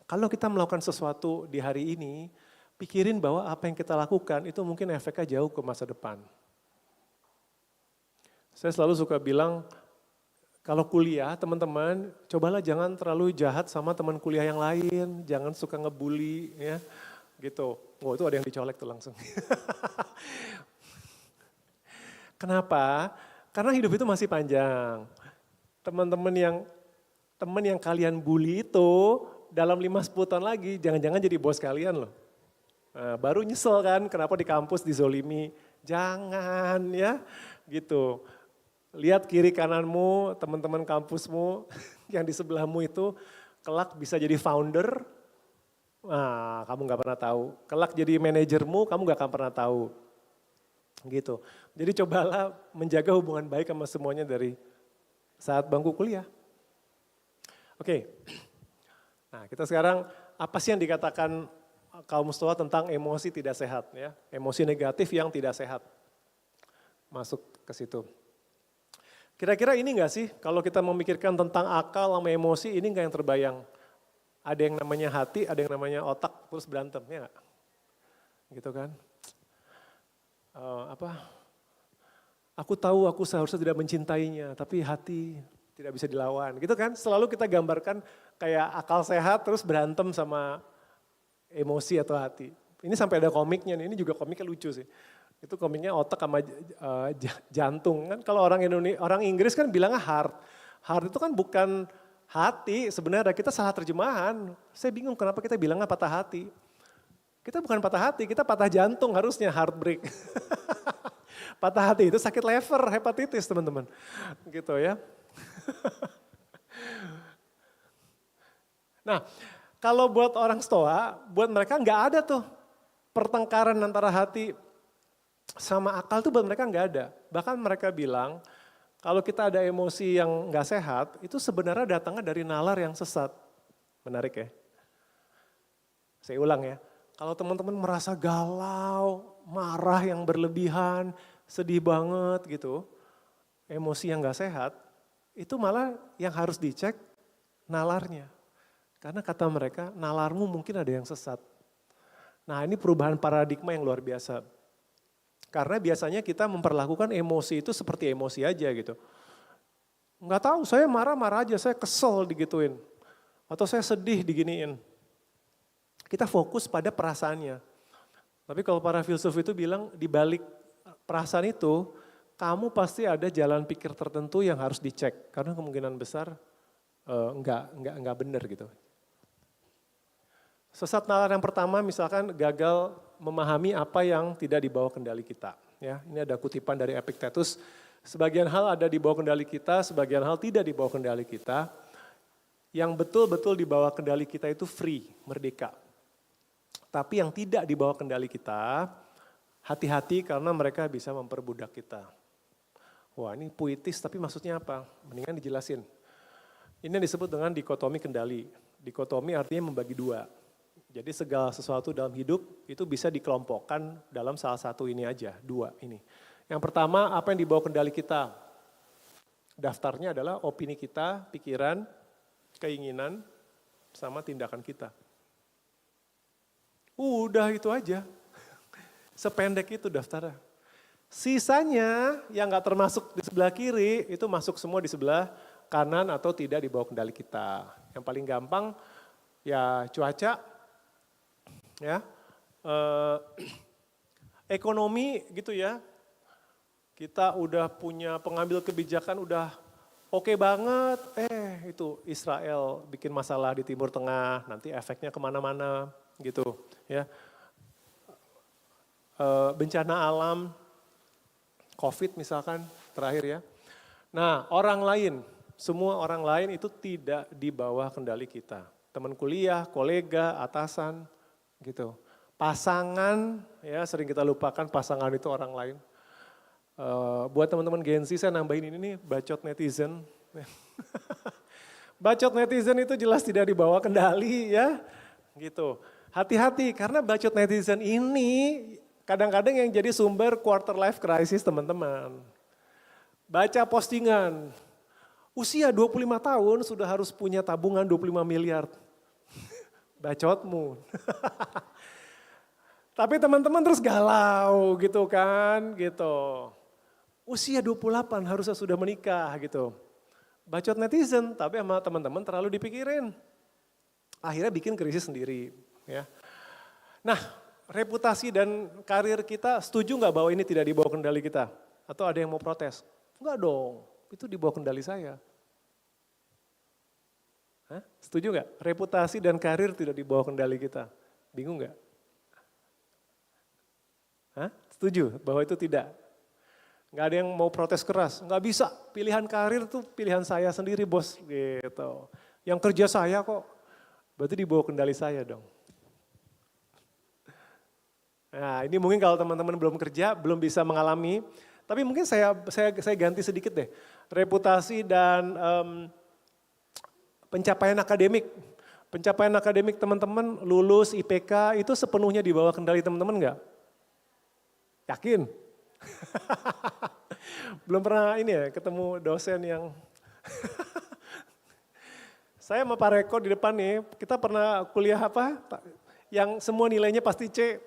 kalau kita melakukan sesuatu di hari ini, pikirin bahwa apa yang kita lakukan itu mungkin efeknya jauh ke masa depan. Saya selalu suka bilang, kalau kuliah teman-teman, cobalah jangan terlalu jahat sama teman kuliah yang lain, jangan suka ngebully ya, gitu. Oh itu ada yang dicolek tuh langsung. Kenapa? Karena hidup itu masih panjang. Teman yang kalian bully itu dalam 5-10 tahun lagi jangan-jangan jadi bos kalian loh. Nah, baru nyesel kan kenapa di kampus dizolimi. Jangan ya gitu. Lihat kiri kananmu, teman-teman kampusmu yang di sebelahmu itu kelak bisa jadi founder. Nah, kamu gak pernah tahu. Kelak jadi manajermu, kamu gak akan pernah tahu. Gitu. Jadi cobalah menjaga hubungan baik sama semuanya dari saat bangku kuliah. Oke. Nah, kita sekarang apa sih yang dikatakan kaum Stoa tentang emosi tidak sehat ya, emosi negatif yang tidak sehat. Masuk ke situ. Kira-kira ini enggak sih kalau kita memikirkan tentang akal sama emosi ini enggak yang terbayang? Ada yang namanya hati, ada yang namanya otak terus berantem, ya enggak? Gitu kan? Aku tahu aku seharusnya tidak mencintainya, tapi hati tidak bisa dilawan. Gitu kan? Selalu kita gambarkan kayak akal sehat terus berantem sama emosi atau hati. Ini sampai ada komiknya nih, ini juga komiknya lucu sih. Itu komiknya otak sama jantung kan. Kalau orang Inggris kan bilangnya heart. Heart itu kan bukan hati, sebenarnya kita salah terjemahan. Saya bingung kenapa kita bilangnya patah hati. Kita bukan patah hati, kita patah jantung harusnya heartbreak. Patah hati itu sakit liver, hepatitis teman-teman. Gitu ya. Nah, kalau buat orang Stoa, buat mereka nggak ada tuh pertengkaran antara hati sama akal tuh buat mereka nggak ada. Bahkan mereka bilang, kalau kita ada emosi yang nggak sehat, itu sebenarnya datangnya dari nalar yang sesat. Menarik ya. Saya ulang ya, kalau teman-teman merasa galau, marah yang berlebihan, sedih banget gitu, emosi yang nggak sehat, itu malah yang harus dicek nalarnya. Karena kata mereka, nalarmu mungkin ada yang sesat. Nah ini perubahan paradigma yang luar biasa. Karena biasanya kita memperlakukan emosi itu seperti emosi aja gitu. Nggak tahu, saya marah-marah aja, saya kesel digituin. Atau saya sedih diginiin. Kita fokus pada perasaannya. Tapi kalau para filsuf itu bilang di balik perasaan itu, kamu pasti ada jalan pikir tertentu yang harus dicek. Karena kemungkinan besar enggak benar gitu. Sesat nalar yang pertama misalkan gagal memahami apa yang tidak dibawa kendali kita. Ya, ini ada kutipan dari Epictetus, sebagian hal ada di bawah kendali kita, sebagian hal tidak di bawah kendali kita. Yang betul-betul di bawah kendali kita itu free, merdeka. Tapi yang tidak di bawah kendali kita, hati-hati karena mereka bisa memperbudak kita. Wah ini puitis tapi maksudnya apa? Mendingan dijelasin. Ini yang disebut dengan dikotomi kendali. Dikotomi artinya membagi dua. Jadi segala sesuatu dalam hidup itu bisa dikelompokkan dalam salah satu ini aja, dua ini. Yang pertama apa yang dibawa kendali kita? Daftarnya adalah opini kita, pikiran, keinginan, sama tindakan kita. Udah itu aja. Sependek itu daftarnya. Sisanya yang gak termasuk di sebelah kiri itu masuk semua di sebelah kanan atau tidak di bawah kendali kita. Yang paling gampang ya cuaca, ya ekonomi gitu ya. Kita udah punya pengambil kebijakan udah oke banget, itu Israel bikin masalah di Timur Tengah, nanti efeknya kemana-mana gitu ya. Bencana alam, COVID misalkan terakhir ya. Nah orang lain, semua orang lain itu tidak di bawah kendali kita. Teman kuliah, kolega, atasan gitu. Pasangan, ya sering kita lupakan pasangan itu orang lain. Buat teman-teman Gen Z saya nambahin ini nih, bacot netizen. Bacot netizen itu jelas tidak dibawa kendali ya, gitu. Hati-hati karena bacot netizen ini kadang-kadang yang jadi sumber quarter life crisis teman-teman. Baca postingan, usia 25 tahun sudah harus punya tabungan 25 miliar. Bacotmu. Tapi teman-teman terus galau gitu kan, gitu. Usia 28 harusnya sudah menikah gitu. Bacot netizen, tapi sama teman-teman terlalu dipikirin. Akhirnya bikin krisis sendiri. Ya. Nah, reputasi dan karir kita setuju nggak bahwa ini tidak dibawa kendali kita? Atau ada yang mau protes? Enggak dong, itu dibawa kendali saya. Hah? Setuju nggak? Reputasi dan karir tidak dibawa kendali kita. Bingung nggak? Hah? Setuju bahwa itu tidak? Nggak ada yang mau protes keras, nggak bisa. Pilihan karir tuh pilihan saya sendiri bos, gitu. Yang kerja saya kok, berarti dibawa kendali saya dong. Nah ini mungkin kalau teman-teman belum kerja, belum bisa mengalami, tapi mungkin saya ganti sedikit deh. Reputasi dan pencapaian akademik. Pencapaian akademik teman-teman, lulus IPK itu sepenuhnya di bawah kendali teman-teman enggak? Yakin? Belum pernah ini ya ketemu dosen yang saya sama Pak Reko di depan nih, kita pernah kuliah apa? Yang semua nilainya pasti C.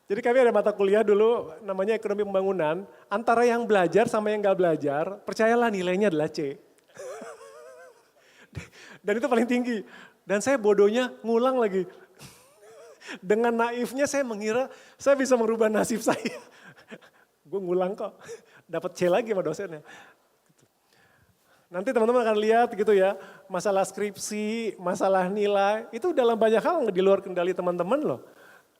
Jadi kami ada mata kuliah dulu namanya ekonomi pembangunan. Antara yang belajar sama yang gak belajar, percayalah nilainya adalah C. Dan itu paling tinggi. Dan saya bodohnya ngulang lagi. Dengan naifnya saya mengira saya bisa merubah nasib saya. Gue ngulang kok, dapat C lagi sama dosennya. Nanti teman-teman akan lihat gitu ya, masalah skripsi, masalah nilai, itu dalam banyak hal di luar kendali teman-teman loh.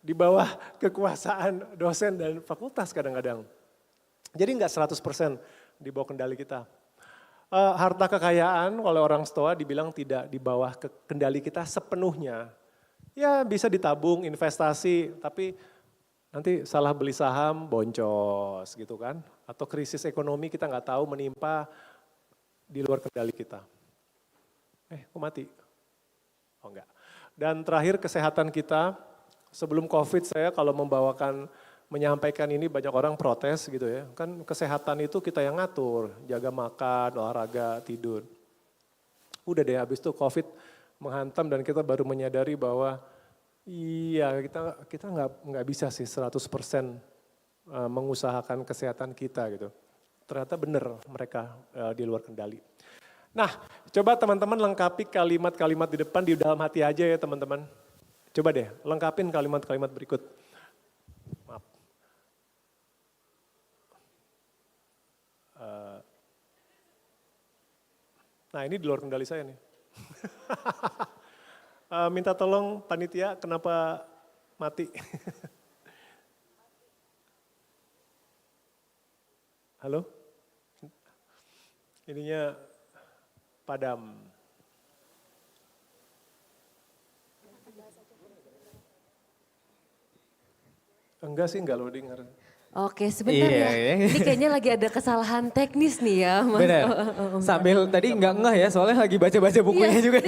Di bawah kekuasaan dosen dan fakultas kadang-kadang. Jadi enggak 100% di bawah kendali kita. Harta kekayaan oleh orang Stoa dibilang tidak di bawah kendali kita sepenuhnya. Ya bisa ditabung, investasi, tapi nanti salah beli saham boncos gitu kan. Atau krisis ekonomi kita nggak tahu menimpa di luar kendali kita. Kok mati? Oh enggak. Dan terakhir kesehatan kita, sebelum COVID saya kalau menyampaikan ini banyak orang protes gitu ya. Kan kesehatan itu kita yang ngatur, jaga makan, olahraga, tidur. Udah deh habis itu COVID menghantam dan kita baru menyadari bahwa iya kita nggak bisa sih 100% mengusahakan kesehatan kita gitu. Ternyata benar mereka di luar kendali. Nah, coba teman-teman lengkapi kalimat-kalimat di depan di dalam hati aja ya teman-teman. Coba deh, lengkapin kalimat-kalimat berikut. Maaf. Nah ini di luar kendali saya nih. Minta tolong panitia, kenapa mati? Halo? Ininya padam. Enggak sih, enggak loading. Oke, sebentar Iya, ya. iya. Ini kayaknya lagi ada kesalahan teknis nih ya, Mas. Benar. Sambil tadi nggak ngeh ya, soalnya lagi baca-baca bukunya juga.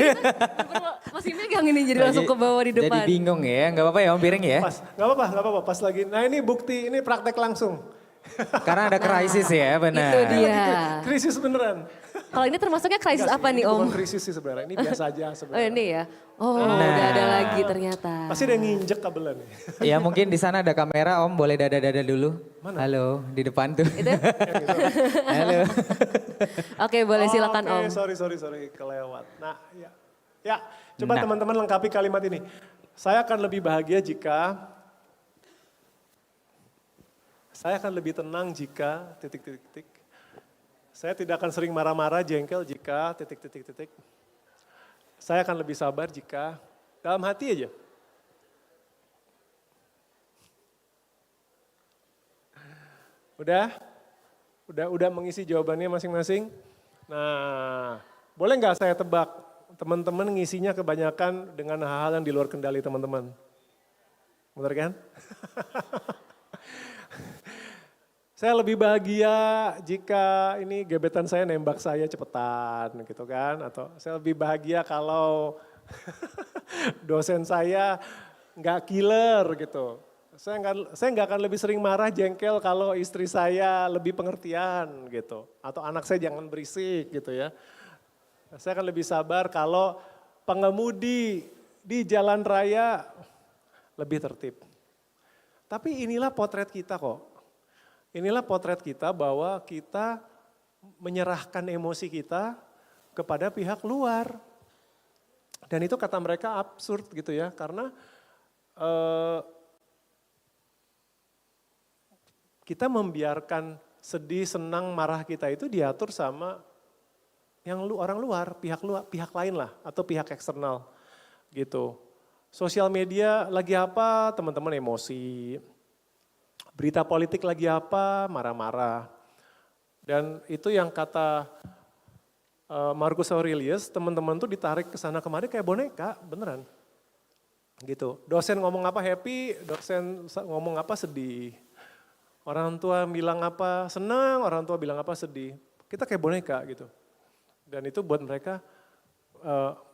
Masih megang ini jadi langsung ke bawah di depan. Jadi bingung ya, nggak apa-apa ya Om Piring ya. Pas, nggak apa-apa, pas lagi. Nah ini bukti, ini praktek langsung. Karena ada krisis ya, benar. Itu dia. Krisis beneran. Kalau ini termasuknya krisis Enggak apa sih, nih ini Om? bukan krisis sih sebenarnya, ini biasa aja Oh sebenarnya. ini ya. Oh Nah. udah ada lagi ternyata. Pasti ada yang nginjek kabelan. Ya mungkin di sana ada kamera Om, boleh dada-dada dulu. Mana? Halo, di depan tuh. Itu? Halo. Oke boleh silakan Om. Sorry, kelewat. Nah, ya coba Nah. teman-teman lengkapi kalimat ini. Saya akan lebih bahagia jika, saya akan lebih tenang jika, titik. Saya tidak akan sering marah-marah, jengkel jika, titik. Saya akan lebih sabar jika, dalam hati aja. Udah mengisi jawabannya masing-masing. Nah, boleh nggak saya tebak, teman-teman ngisinya kebanyakan dengan hal-hal yang di luar kendali teman-teman. Benar kan? Saya lebih bahagia jika ini gebetan saya nembak saya cepetan gitu kan. Atau saya lebih bahagia kalau dosen saya nggak killer gitu. Saya nggak akan lebih sering marah jengkel kalau istri saya lebih pengertian gitu. Atau anak saya jangan berisik gitu ya. Saya akan lebih sabar kalau pengemudi di jalan raya lebih tertib. Tapi inilah potret kita kok. Inilah potret kita bahwa kita menyerahkan emosi kita kepada pihak luar. Dan itu kata mereka absurd gitu ya, karena kita membiarkan sedih, senang, marah kita itu diatur sama yang orang luar, pihak lain lah, atau pihak eksternal gitu. Sosial media lagi apa, teman-teman emosi. Berita politik lagi apa, marah-marah. Dan itu yang kata Marcus Aurelius, teman-teman tuh ditarik ke sana kemari kayak boneka, beneran. Gitu. Dosen ngomong apa happy, dosen ngomong apa sedih. Orang tua bilang apa senang, orang tua bilang apa sedih. Kita kayak boneka gitu. Dan itu buat mereka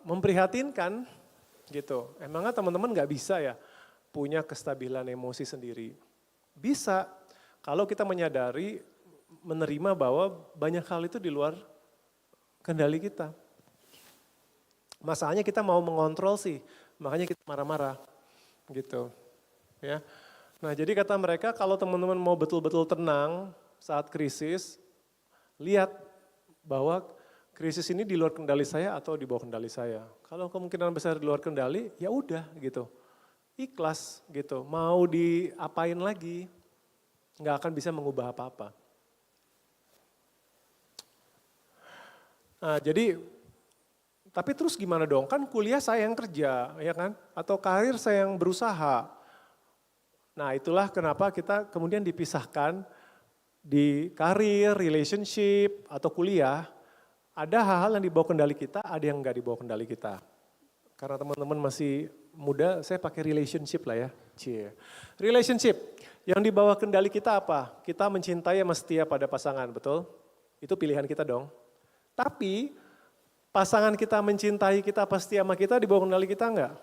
memprihatinkan gitu. Emangnya teman-teman nggak bisa ya punya kestabilan emosi sendiri? Bisa, kalau kita menyadari, menerima bahwa banyak hal itu di luar kendali kita. Masalahnya kita mau mengontrol sih, makanya kita marah-marah gitu. Ya. Nah jadi kata mereka kalau teman-teman mau betul-betul tenang saat krisis, lihat bahwa krisis ini di luar kendali saya atau di bawah kendali saya. Kalau kemungkinan besar di luar kendali, ya udah gitu. Ikhlas gitu, mau diapain lagi, nggak akan bisa mengubah apa-apa. Nah jadi, tapi terus gimana dong? Kan kuliah saya yang kerja, ya kan? Atau karir saya yang berusaha. Nah itulah kenapa kita kemudian dipisahkan di karir, relationship, atau kuliah. Ada hal-hal yang dibawa kendali kita, ada yang nggak dibawa kendali kita. Karena teman-teman masih muda, saya pakai relationship lah ya. Cie. Relationship, yang dibawa kendali kita apa? Kita mencintai sama setia pada pasangan, betul? Itu pilihan kita dong. Tapi pasangan kita mencintai kita, pasti sama kita, dibawa kendali kita enggak?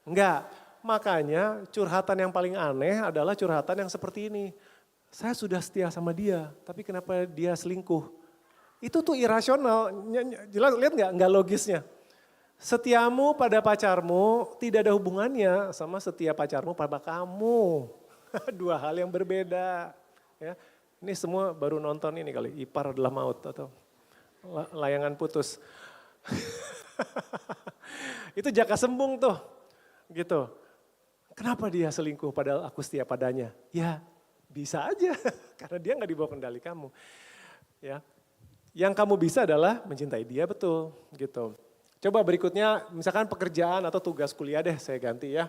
Enggak. Makanya curhatan yang paling aneh adalah curhatan yang seperti ini. Saya sudah setia sama dia, tapi kenapa dia selingkuh? Itu tuh irasional, jelas lihat enggak logisnya. Setiamu pada pacarmu tidak ada hubungannya sama setia pacarmu pada kamu. Dua hal yang berbeda. Ya. Ini semua baru nonton ini kali, Ipar Adalah Maut atau Layangan Putus. Itu Jaka Sembung tuh, gitu. Kenapa dia selingkuh padahal aku setia padanya? Ya bisa aja, karena dia nggak dibawa kendali kamu. Ya, yang kamu bisa adalah mencintai dia betul, gitu. Coba berikutnya, misalkan pekerjaan atau tugas kuliah deh, saya ganti ya.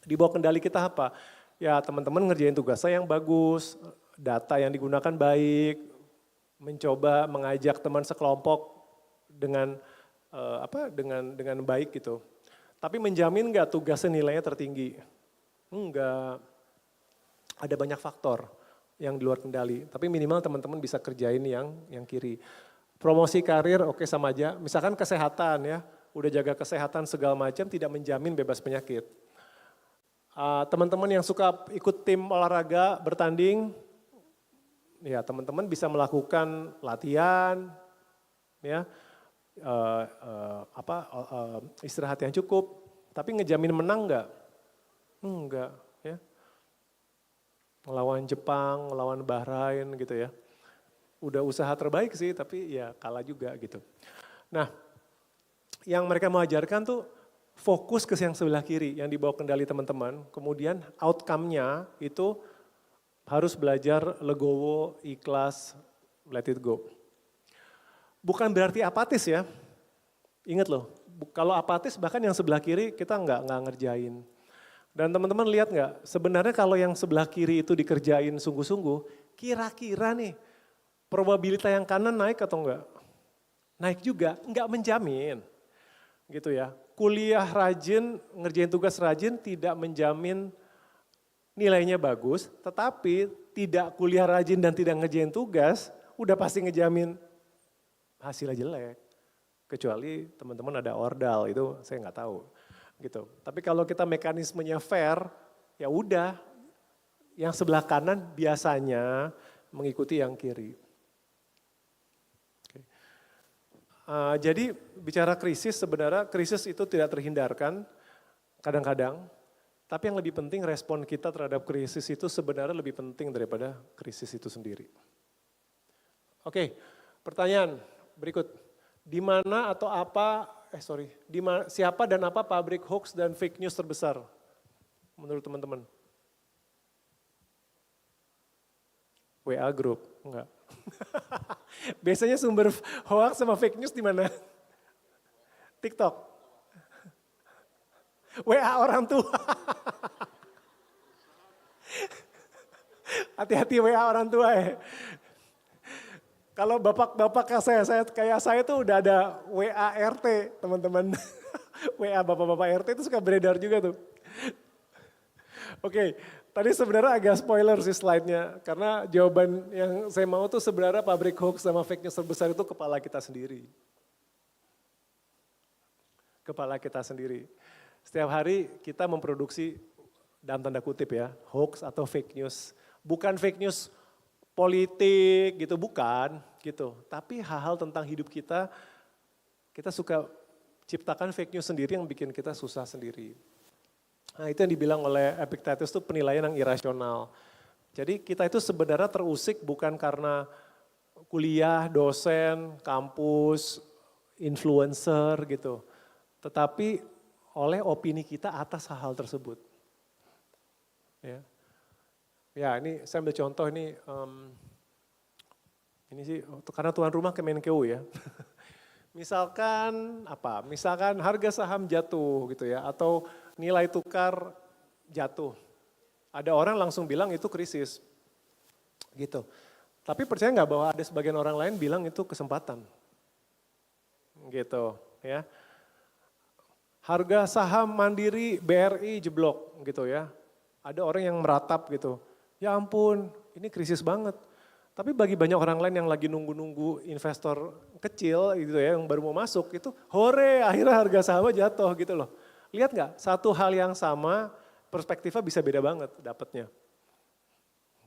Dibawa kendali kita apa? Ya teman-teman ngerjain tugas saya yang bagus, data yang digunakan baik, mencoba mengajak teman sekelompok dengan dengan baik gitu. Tapi menjamin nggak tugasnya nilainya tertinggi? Enggak. Ada banyak faktor yang di luar kendali. Tapi minimal teman-teman bisa kerjain yang kiri. Promosi karir oke sama aja. Misalkan kesehatan ya, udah jaga kesehatan segala macam tidak menjamin bebas penyakit. Teman-teman yang suka ikut tim olahraga bertanding, ya teman-teman bisa melakukan latihan, ya. Istirahat yang cukup, tapi ngejamin menang enggak? Enggak, ya. Ngelawan Jepang, ngelawan Bahrain gitu ya. Udah usaha terbaik sih, tapi ya kalah juga gitu. Nah, yang mereka mau ajarkan tuh fokus ke yang sebelah kiri, yang dibawa kendali teman-teman. Kemudian outcome-nya itu harus belajar legowo, ikhlas, let it go. Bukan berarti apatis ya, ingat loh, kalau apatis bahkan yang sebelah kiri kita nggak ngerjain. Dan teman-teman lihat nggak, sebenarnya kalau yang sebelah kiri itu dikerjain sungguh-sungguh, kira-kira nih probabilitas yang kanan naik atau enggak? Naik juga, nggak menjamin. Gitu ya, kuliah rajin, ngerjain tugas rajin tidak menjamin nilainya bagus, tetapi tidak kuliah rajin dan tidak ngerjain tugas, udah pasti ngejamin hasilnya jelek. Kecuali teman-teman ada ordal, itu saya nggak tahu. Gitu. Tapi kalau kita mekanismenya fair, ya udah, yang sebelah kanan biasanya mengikuti yang kiri. Oke. Jadi bicara krisis, sebenarnya krisis itu tidak terhindarkan kadang-kadang, tapi yang lebih penting respon kita terhadap krisis itu sebenarnya lebih penting daripada krisis itu sendiri. Oke, pertanyaan berikut. Di mana atau apa, siapa dan apa pabrik hoax dan fake news terbesar menurut teman-teman? WA Group, enggak. Biasanya sumber hoax sama fake news di mana? TikTok. WA orang tua. Hati-hati WA orang tua ya. Kalau bapak-bapak kayak saya tuh udah ada WA RT teman-teman. WA bapak-bapak RT itu suka beredar juga tuh. Oke, tadi sebenarnya agak spoiler sih slide-nya. Karena jawaban yang saya mau tuh sebenarnya pabrik hoax sama fake news terbesar itu kepala kita sendiri. kepala kita sendiri. Setiap hari kita memproduksi, dalam tanda kutip ya, hoax atau fake news. Bukan fake news politik gitu, bukan gitu. Tapi hal-hal tentang hidup kita suka ciptakan fake news sendiri yang bikin kita susah sendiri. Nah itu yang dibilang oleh Epictetus itu penilaian yang irasional. Jadi kita itu sebenarnya terusik bukan karena kuliah, dosen, kampus, influencer gitu. Tetapi oleh opini kita atas hal-hal tersebut. Ya ini saya ambil contoh ini sih karena tuan rumah Kemenkeu ya. Misalkan harga saham jatuh gitu ya, atau nilai tukar jatuh. Ada orang langsung bilang itu krisis gitu. Tapi percaya nggak bahwa ada sebagian orang lain bilang itu kesempatan gitu ya. Harga saham Mandiri, BRI jeblok gitu ya. Ada orang yang meratap gitu, ya ampun ini krisis banget. Tapi bagi banyak orang lain yang lagi nunggu-nunggu investor kecil gitu ya, yang baru mau masuk itu, hore akhirnya harga sahamnya jatuh gitu loh. Lihat nggak, satu hal yang sama perspektifnya bisa beda banget dapatnya.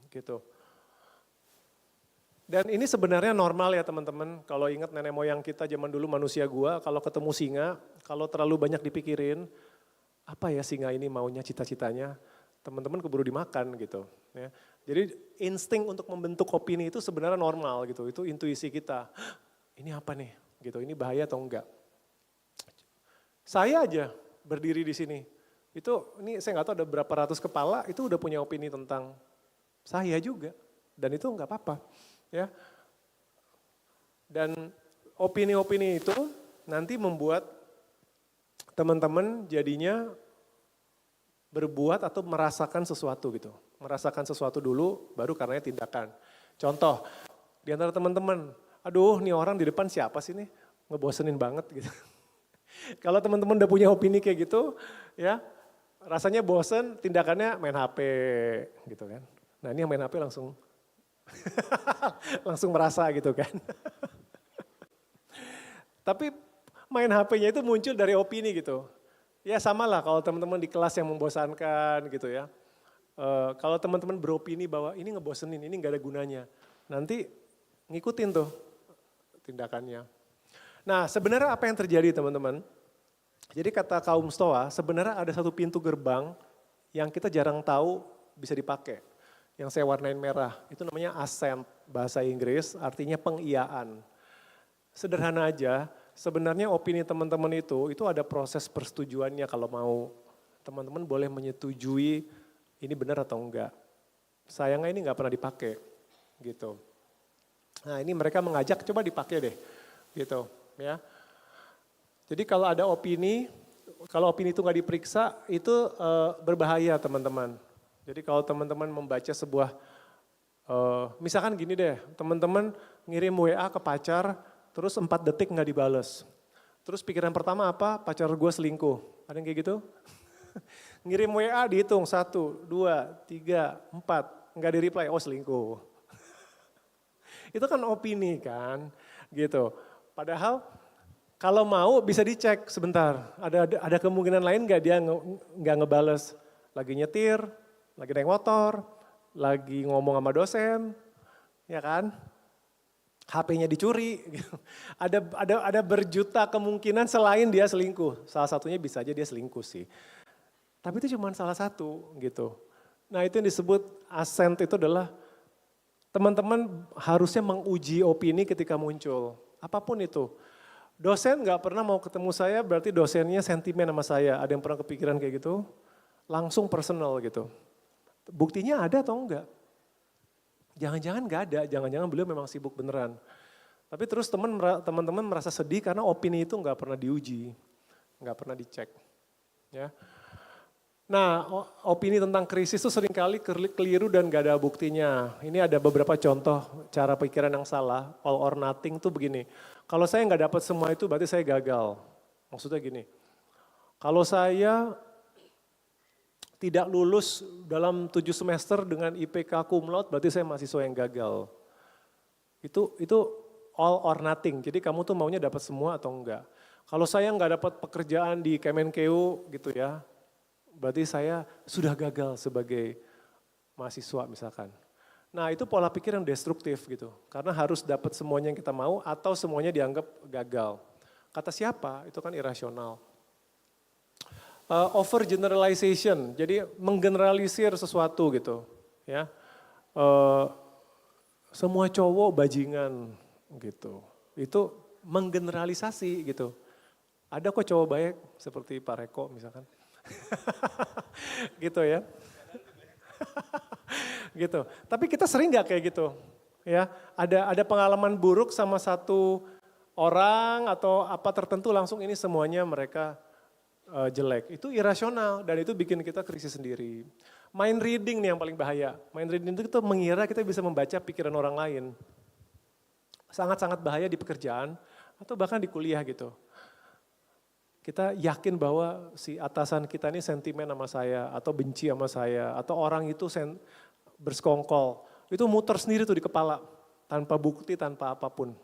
Gitu. Dan ini sebenarnya normal ya teman-teman, kalau ingat nenek moyang kita zaman dulu manusia gua, kalau ketemu singa, kalau terlalu banyak dipikirin, apa ya singa ini maunya cita-citanya, teman-teman keburu dimakan gitu. Ya. Jadi insting untuk membentuk opini itu sebenarnya normal gitu, itu intuisi kita. Ini apa nih, gitu, ini bahaya atau enggak. Saya aja berdiri di sini, ini saya nggak tahu ada berapa ratus kepala, itu udah punya opini tentang saya juga, dan itu nggak apa-apa. Ya, dan opini-opini itu nanti membuat teman-teman jadinya berbuat atau merasakan sesuatu gitu. Merasakan sesuatu dulu, baru karenanya tindakan. Contoh, di antara teman-teman, aduh nih orang di depan siapa sih nih, ngebosenin banget gitu. Kalau teman-teman udah punya opini kayak gitu, ya rasanya bosen, tindakannya main HP gitu kan. Nah ini yang main HP langsung langsung merasa gitu kan. Tapi main HP-nya itu muncul dari opini gitu. Ya sama lah kalau teman-teman di kelas yang membosankan gitu ya. Kalau teman-teman beropini bahwa ini ngebosenin, ini gak ada gunanya. Nanti ngikutin tuh tindakannya. Nah sebenarnya apa yang terjadi teman-teman? Jadi kata kaum Stoa sebenarnya ada satu pintu gerbang yang kita jarang tahu bisa dipakai. Yang saya warnain merah, itu namanya assent, bahasa Inggris, artinya pengiyaan. Sederhana aja, sebenarnya opini teman-teman itu ada proses persetujuannya kalau mau. Teman-teman boleh menyetujui ini benar atau enggak. Sayangnya ini enggak pernah dipakai, gitu. Nah ini mereka mengajak, coba dipakai deh, gitu. Ya. Jadi kalau ada opini, kalau opini itu enggak diperiksa, itu berbahaya teman-teman. Jadi kalau teman-teman membaca sebuah, misalkan gini deh, teman-teman ngirim WA ke pacar, terus 4 detik nggak dibales. Terus pikiran pertama apa? Pacar gue selingkuh. Ada yang kayak gitu? Ngirim WA dihitung 1, 2, 3, 4, nggak di-reply, oh selingkuh. Itu kan opini kan, gitu. Padahal kalau mau bisa dicek sebentar, ada kemungkinan lain nggak dia nggak ngebales, lagi nyetir, lagi naik motor, lagi ngomong sama dosen, ya kan? HP-nya dicuri, gitu. Ada berjuta kemungkinan selain dia selingkuh. Salah satunya bisa aja dia selingkuh sih. Tapi itu cuma salah satu gitu. Nah itu yang disebut assent itu adalah teman-teman harusnya menguji opini ketika muncul. Apapun itu. Dosen nggak pernah mau ketemu saya berarti dosennya sentimen sama saya. Ada yang pernah kepikiran kayak gitu? Langsung personal gitu. Buktinya ada atau enggak? Jangan-jangan enggak ada, jangan-jangan beliau memang sibuk beneran. Tapi terus teman-teman merasa sedih karena opini itu enggak pernah diuji, enggak pernah dicek. Ya. Nah opini tentang krisis itu seringkali keliru dan enggak ada buktinya. Ini ada beberapa contoh cara pikiran yang salah, all or nothing tuh begini. Kalau saya enggak dapat semua itu berarti saya gagal. Maksudnya gini, kalau saya tidak lulus dalam 7 semester dengan IPK cum laude, berarti saya mahasiswa yang gagal. Itu all or nothing, jadi kamu tuh maunya dapat semua atau enggak. Kalau saya nggak dapat pekerjaan di Kemenkeu gitu ya, berarti saya sudah gagal sebagai mahasiswa misalkan. Nah itu pola pikir yang destruktif gitu, karena harus dapat semuanya yang kita mau atau semuanya dianggap gagal. Kata siapa? Itu kan irasional. Overgeneralization, jadi menggeneralisir sesuatu gitu, ya. Semua cowok bajingan gitu, itu menggeneralisasi gitu. Ada kok cowok baik seperti Pak Reko misalkan, gitu ya. Gitu. Tapi kita sering nggak kayak gitu, ya? Ada pengalaman buruk sama satu orang atau apa tertentu langsung ini semuanya mereka jelek. Itu irasional dan itu bikin kita krisis sendiri. Mind reading nih yang paling bahaya. Mind reading itu kita mengira kita bisa membaca pikiran orang lain. Sangat-sangat bahaya di pekerjaan atau bahkan di kuliah gitu. Kita yakin bahwa si atasan kita ini sentimen sama saya atau benci sama saya atau orang itu bersekongkol. Itu muter sendiri tuh di kepala tanpa bukti, tanpa apapun.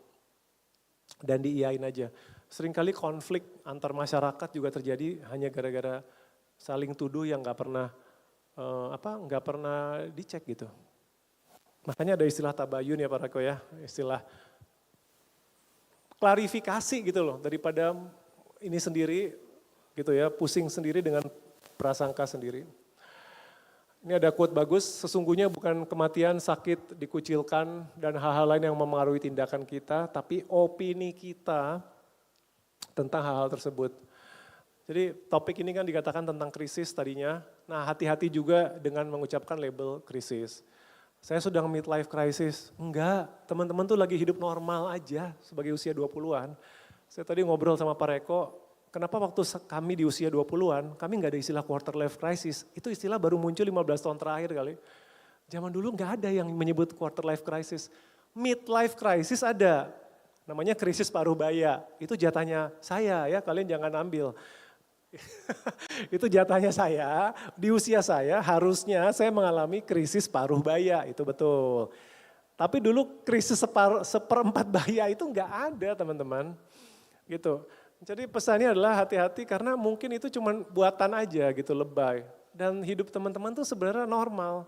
Dan diiyain aja. Seringkali konflik antar masyarakat juga terjadi hanya gara-gara saling tuduh yang nggak pernah dicek gitu. Makanya ada istilah tabayun ya Pak Rako ya, istilah klarifikasi gitu loh daripada ini sendiri gitu ya, pusing sendiri dengan prasangka sendiri. Ini ada quote bagus, sesungguhnya bukan kematian, sakit, dikucilkan, dan hal-hal lain yang memengaruhi tindakan kita, tapi opini kita tentang hal-hal tersebut. Jadi topik ini kan dikatakan tentang krisis tadinya, nah hati-hati juga dengan mengucapkan label krisis. Saya sudah midlife crisis, enggak, teman-teman tuh lagi hidup normal aja sebagai usia 20-an. Saya tadi ngobrol sama Pak Reko, kenapa waktu kami di usia 20-an, kami nggak ada istilah quarter life crisis. Itu istilah baru muncul 15 tahun terakhir kali. Zaman dulu nggak ada yang menyebut quarter life crisis. Midlife crisis ada, namanya krisis paruh baya. Itu jatahnya saya ya, kalian jangan ambil. Itu jatahnya saya, di usia saya harusnya saya mengalami krisis paruh baya, itu betul. Tapi dulu krisis seperempat baya itu nggak ada teman-teman. Gitu. Jadi pesannya adalah hati-hati karena mungkin itu cuma buatan aja gitu, lebay. Dan hidup teman-teman tuh sebenarnya normal.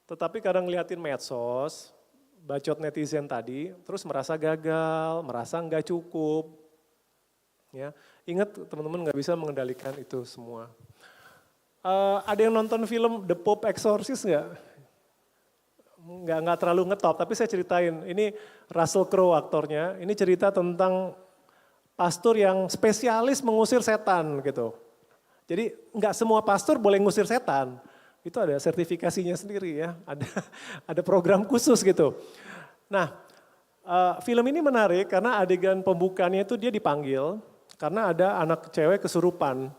Tetapi kadang ngeliatin medsos, bacot netizen tadi, terus merasa gagal, merasa nggak cukup. Ya, ingat teman-teman nggak bisa mengendalikan itu semua. Ada yang nonton film The Pope Exorcist nggak? Nggak terlalu ngetop, tapi saya ceritain. Ini Russell Crowe aktornya. Ini cerita tentang pastor yang spesialis mengusir setan gitu. Jadi nggak semua pastor boleh ngusir setan. Itu ada sertifikasinya sendiri ya, ada program khusus gitu. Nah, film ini menarik karena adegan pembukaannya itu dia dipanggil karena ada anak cewek kesurupan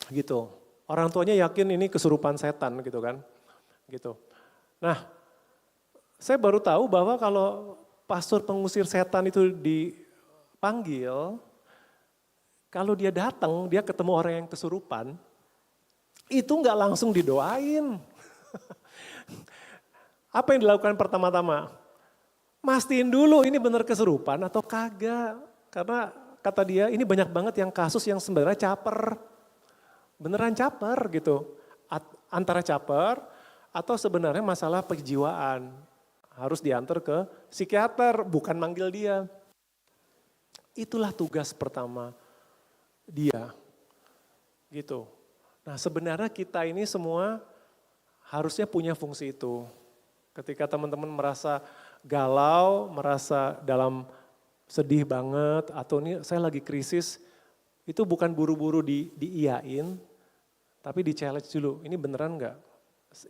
gitu. Orang tuanya yakin ini kesurupan setan gitu kan. Gitu. Nah, saya baru tahu bahwa kalau pastor pengusir setan itu dipanggil, kalau dia datang, dia ketemu orang yang kesurupan, itu nggak langsung didoain. Apa yang dilakukan pertama-tama? Mastiin dulu ini benar kesurupan atau kagak. Karena kata dia ini banyak banget yang kasus yang sebenarnya caper. Beneran caper gitu. Antara caper atau sebenarnya masalah kejiwaan. Harus diantar ke psikiater, bukan manggil dia. Itulah tugas pertama dia. Gitu. Nah sebenarnya kita ini semua harusnya punya fungsi itu. Ketika teman-teman merasa galau, merasa dalam sedih banget, atau ini saya lagi krisis, itu bukan buru-buru diiyain, tapi di-challenge dulu, ini beneran enggak?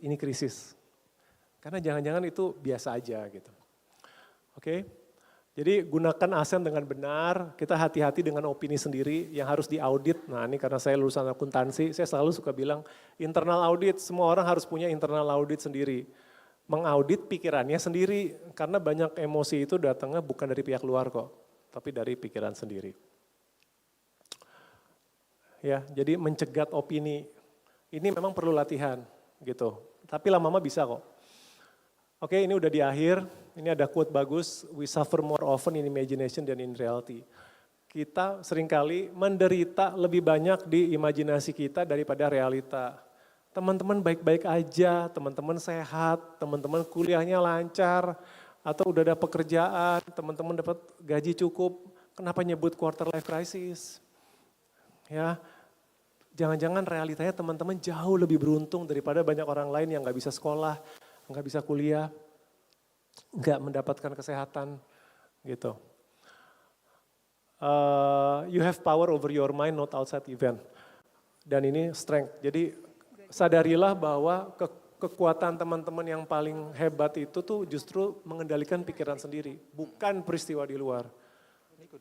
Ini krisis. Karena jangan-jangan itu biasa aja gitu. Oke? Jadi gunakan ASEAN dengan benar, kita hati-hati dengan opini sendiri yang harus diaudit. Nah ini karena saya lulusan akuntansi, saya selalu suka bilang internal audit, semua orang harus punya internal audit sendiri. Mengaudit pikirannya sendiri, karena banyak emosi itu datangnya bukan dari pihak luar kok, tapi dari pikiran sendiri. Ya, jadi mencegat opini, ini memang perlu latihan gitu, tapi lama-lama bisa kok. Oke, ini udah di akhir. Ini ada quote bagus, we suffer more often in imagination than in reality. kita seringkali menderita lebih banyak di imajinasi kita daripada realita. Teman-teman baik-baik aja, teman-teman sehat, teman-teman kuliahnya lancar, atau udah ada pekerjaan, teman-teman dapat gaji cukup, kenapa nyebut quarter life crisis? Ya, jangan-jangan realitanya teman-teman jauh lebih beruntung daripada banyak orang lain yang nggak bisa sekolah, nggak bisa kuliah, nggak mendapatkan kesehatan, gitu. You have power over your mind, not outside event. Dan ini strength. Jadi sadarilah bahwa kekuatan teman-teman yang paling hebat itu tuh justru mengendalikan pikiran sendiri, bukan peristiwa di luar.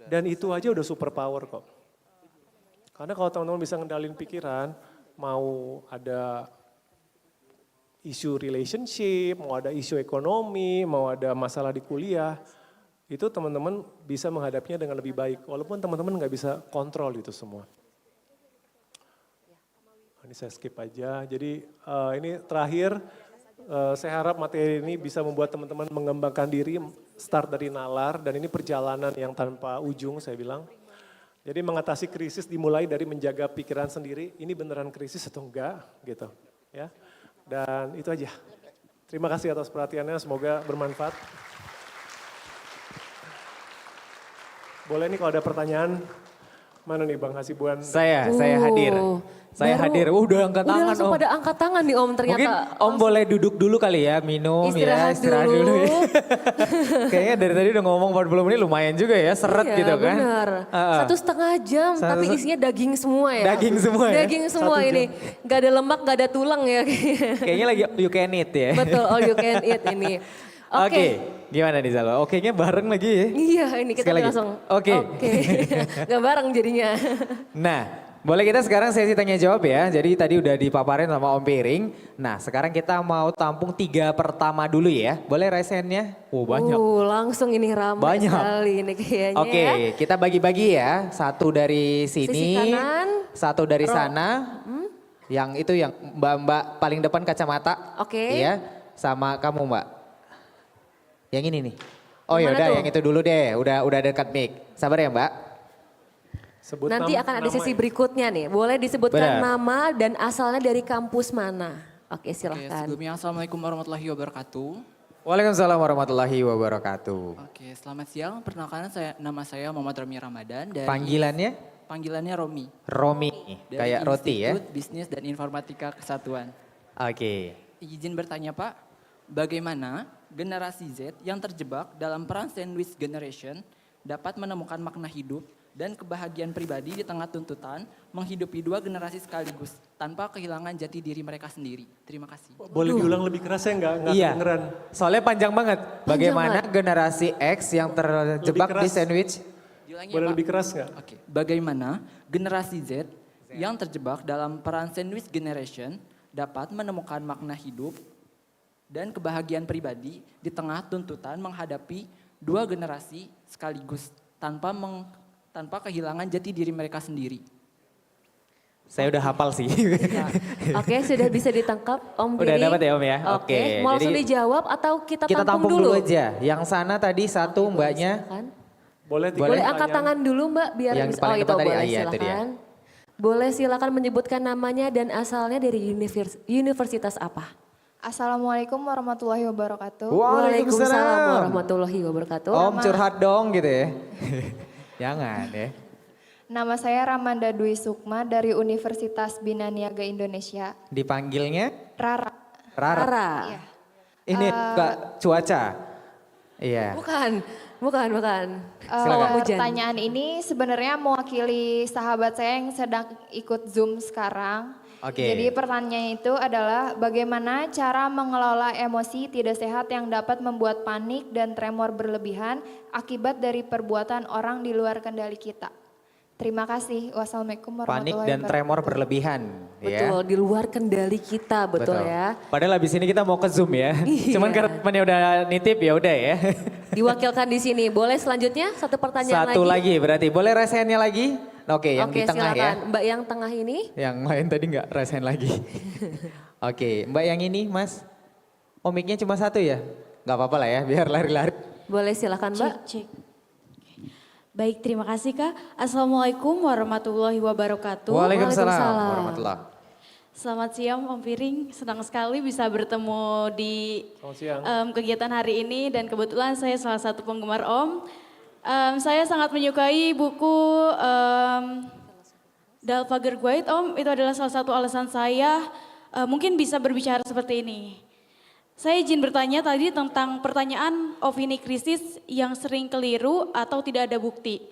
Dan itu aja udah super power kok. Karena kalau teman-teman bisa ngendalin pikiran, mau ada isu relationship, mau ada isu ekonomi, mau ada masalah di kuliah, itu teman-teman bisa menghadapinya dengan lebih baik. Walaupun teman-teman nggak bisa kontrol itu semua. Ini saya skip aja. Jadi ini terakhir, saya harap materi ini bisa membuat teman-teman mengembangkan diri, start dari nalar, dan ini perjalanan yang tanpa ujung saya bilang. Jadi mengatasi krisis dimulai dari menjaga pikiran sendiri, ini beneran krisis atau enggak gitu. Ya. Dan itu aja. Terima kasih atas perhatiannya, semoga bermanfaat. Boleh nih kalau ada pertanyaan, mana nih Bang Hasibuan? Saya hadir. Saya Baru. hadir. Udah angkat Udah tangan langsung Om. pada angkat tangan nih Om ternyata. Mungkin Om boleh duduk dulu kali ya, minum Istirahat istirahat dulu. dulu. Ya. Kayaknya dari tadi udah ngomong 40 menit lumayan juga ya, seret Iya, gitu kan. benar. 1,5 jam, tapi isinya daging semua ya. Daging semua ya? Daging semua 1 jam. ini. Gak ada lemak, gak ada tulang ya. Kayaknya lagi you can eat ya. Betul, all you can eat ini. Oke, gimana nih Zalwa? Oke-nya bareng lagi ya. Iya, ini kita Sekali lagi. langsung. Oke. Gak bareng jadinya. Nah, boleh kita sekarang sesi tanya jawab ya. Jadi tadi udah dipaparin sama Om Piring. Nah, sekarang kita mau tampung 3 pertama dulu ya. Boleh resennya? Banyak. Langsung ini ramai Banyak. sekali ini kayaknya Oke, ya. kita bagi-bagi ya. Satu dari sini, Sisi kanan. satu dari sana. Yang itu yang mbak-mbak paling depan kacamata. Oke. Iya, sama kamu mbak. Yang ini nih. Oh Yang ya mana udah, tuh? yang itu dulu deh. Udah dekat mic. Sabar ya mbak. Sebut Nanti akan ada sesi nama ya. berikutnya nih. Boleh disebutkan Benar. nama dan asalnya dari kampus mana. Oke, Oke, silahkan. sebelumnya Assalamualaikum warahmatullahi wabarakatuh. Waalaikumsalam warahmatullahi wabarakatuh. Oke, selamat siang. Perkenalkan nama saya Muhammad Romi Ramadan dari Panggilannya Romi. Romi, Dari kayak roti ya. Institut Bisnis dan Informatika Kesatuan. Oke. Izin bertanya Pak, bagaimana generasi Z yang terjebak dalam peran sandwich generation dapat menemukan makna hidup dan kebahagiaan pribadi di tengah tuntutan menghidupi 2 generasi sekaligus tanpa kehilangan jati diri mereka sendiri. Terima kasih. Boleh diulang lebih keras ya nggak Iya, kedengeran. soalnya panjang banget. Bagaimana banget. generasi X yang terjebak Lebih di keras. sandwich? Diulangi ya, Boleh Pak. lebih keras nggak? Oke, bagaimana generasi Z yang terjebak dalam peran sandwich generation dapat menemukan makna hidup dan kebahagiaan pribadi di tengah tuntutan menghadapi 2 generasi sekaligus tanpa kehilangan jati diri mereka sendiri. Saya udah hafal sih. Oke, sudah bisa ditangkap Om Udah Giri? dapat ya, Om ya? Oke, Oke, mau langsung jadi dijawab atau kita, Kita tampung dulu? dulu aja. Yang sana tadi satu mbaknya. Silakan. Boleh tiga Boleh pertanyaan. angkat tangan dulu Mbak biar Yang bisa. paling Oh itu depan tadi, boleh iya, itu dia. silakan. Boleh silakan menyebutkan namanya dan asalnya dari universitas apa? Assalamualaikum warahmatullahi wabarakatuh. Waalaikumsalam warahmatullahi wabarakatuh. Om curhat dong gitu ya. Jangan ya. Nama saya Ramanda Dwi Sukma dari Universitas Bina Niaga Indonesia. Dipanggilnya Rara. Rara. Rara. Iya. Ini Kak cuaca. Iya. Bukan. Silakan. Pertanyaan ini sebenarnya mewakili sahabat saya yang sedang ikut Zoom sekarang. Oke. Jadi pertanyaannya itu adalah bagaimana cara mengelola emosi tidak sehat yang dapat membuat panik dan tremor berlebihan akibat dari perbuatan orang di luar kendali kita. Terima kasih. Wassalamualaikum Panik warahmatullahi dan wabarakatuh. tremor berlebihan. Betul, Ya. di luar kendali kita, betul ya. Padahal abis ini kita mau ke Zoom ya. Iya. Cuman karena temannya udah nitip ya udah ya. Diwakilkan di sini. Boleh selanjutnya satu pertanyaan Satu lagi? lagi berarti. Boleh resennya lagi? Oke, yang Oke, di tengah silakan. ya. Mbak yang tengah ini. Yang lain tadi nggak resen lagi. Oke, Mbak yang ini Mas. Oh mic-nya cuma satu ya? Nggak apa-apa lah ya, biar lari-lari. Boleh silakan Mbak. Cek. Baik, terima kasih Kak. Assalamualaikum warahmatullahi wabarakatuh. Waalaikumsalam Waalaikumsalam. warahmatullah. Selamat siang Om Piring, senang sekali bisa bertemu di Selamat siang. kegiatan hari ini dan kebetulan saya salah satu penggemar Om. Saya sangat menyukai buku Dalfager Guide Om, itu adalah salah satu alasan saya mungkin bisa berbicara seperti ini. Saya izin bertanya tadi tentang pertanyaan opini krisis yang sering keliru atau tidak ada bukti.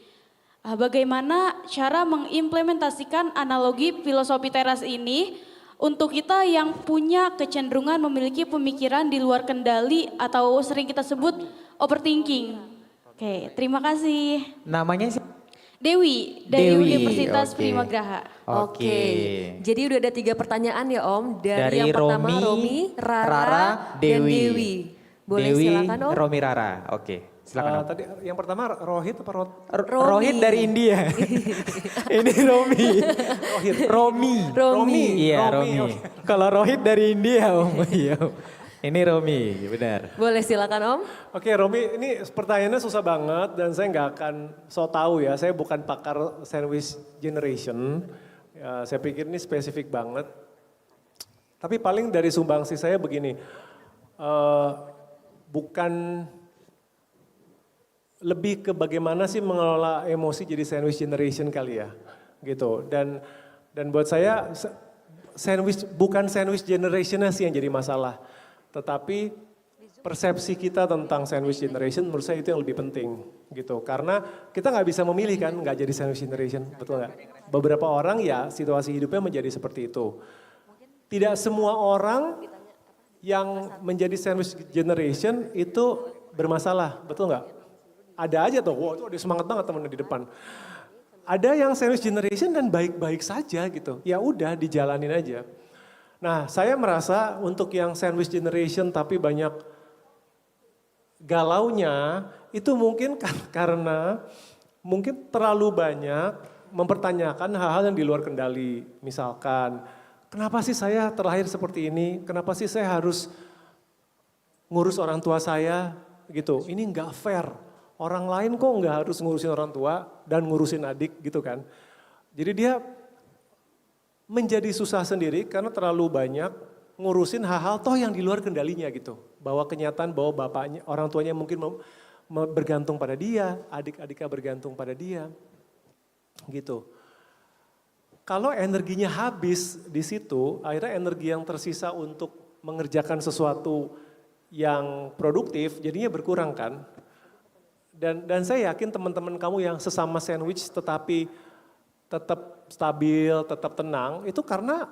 Bagaimana cara mengimplementasikan analogi filosofi teras ini untuk kita yang punya kecenderungan memiliki pemikiran di luar kendali atau sering kita sebut overthinking. Oke, terima kasih. Namanya sih? Dewi dari Dewi, Universitas oke. Primagraha. Oke. Jadi udah ada 3 pertanyaan ya Om. Dari yang pertama Romi, Rara, dan Dewi. Boleh Dewi, silakan Om. Romi, Rara. Oke, silakan Om. Tadi yang pertama Rohit apa Romi. Rohit dari India. Ini Romi. Romi. Romi. Iya, Romi, Romi. oke. Kalau Rohit dari India, Om. Iya. Ini Romi, benar. Boleh silakan Om. Oke Romi, ini pertanyaannya susah banget dan saya nggak akan so tahu ya. Saya bukan pakar sandwich generation. Ya, saya pikir ini spesifik banget. Tapi paling dari sumbangsi saya begini, bukan lebih ke bagaimana sih mengelola emosi jadi sandwich generation kali ya, gitu. Dan buat saya bukan sandwich generationnya sih yang jadi masalah. Tetapi persepsi kita tentang sandwich generation menurut saya itu yang lebih penting gitu. Karena kita nggak bisa memilih kan nggak jadi sandwich generation, betul nggak? Beberapa orang ya situasi hidupnya menjadi seperti itu. Tidak semua orang yang menjadi sandwich generation itu bermasalah, betul nggak? Ada aja tuh, wow itu ada semangat banget temen di depan. Ada yang sandwich generation dan baik-baik saja gitu. Ya udah dijalanin aja. Nah, saya merasa untuk yang sandwich generation tapi banyak galaunya itu mungkin karena mungkin terlalu banyak mempertanyakan hal-hal yang di luar kendali. Misalkan, kenapa sih saya terlahir seperti ini? Kenapa sih saya harus ngurus orang tua saya gitu? Ini nggak fair. Orang lain kok nggak harus ngurusin orang tua dan ngurusin adik gitu kan. Jadi dia menjadi susah sendiri karena terlalu banyak ngurusin hal-hal toh yang di luar kendalinya gitu. Bahwa kenyataan bahwa bapaknya, orang tuanya mungkin bergantung pada dia, adik-adiknya bergantung pada dia. Gitu. Kalau energinya habis di situ, akhirnya energi yang tersisa untuk mengerjakan sesuatu yang produktif jadinya berkurang kan. Dan saya yakin teman-teman kamu yang sesama sandwich tetapi tetap stabil, tetap tenang, itu karena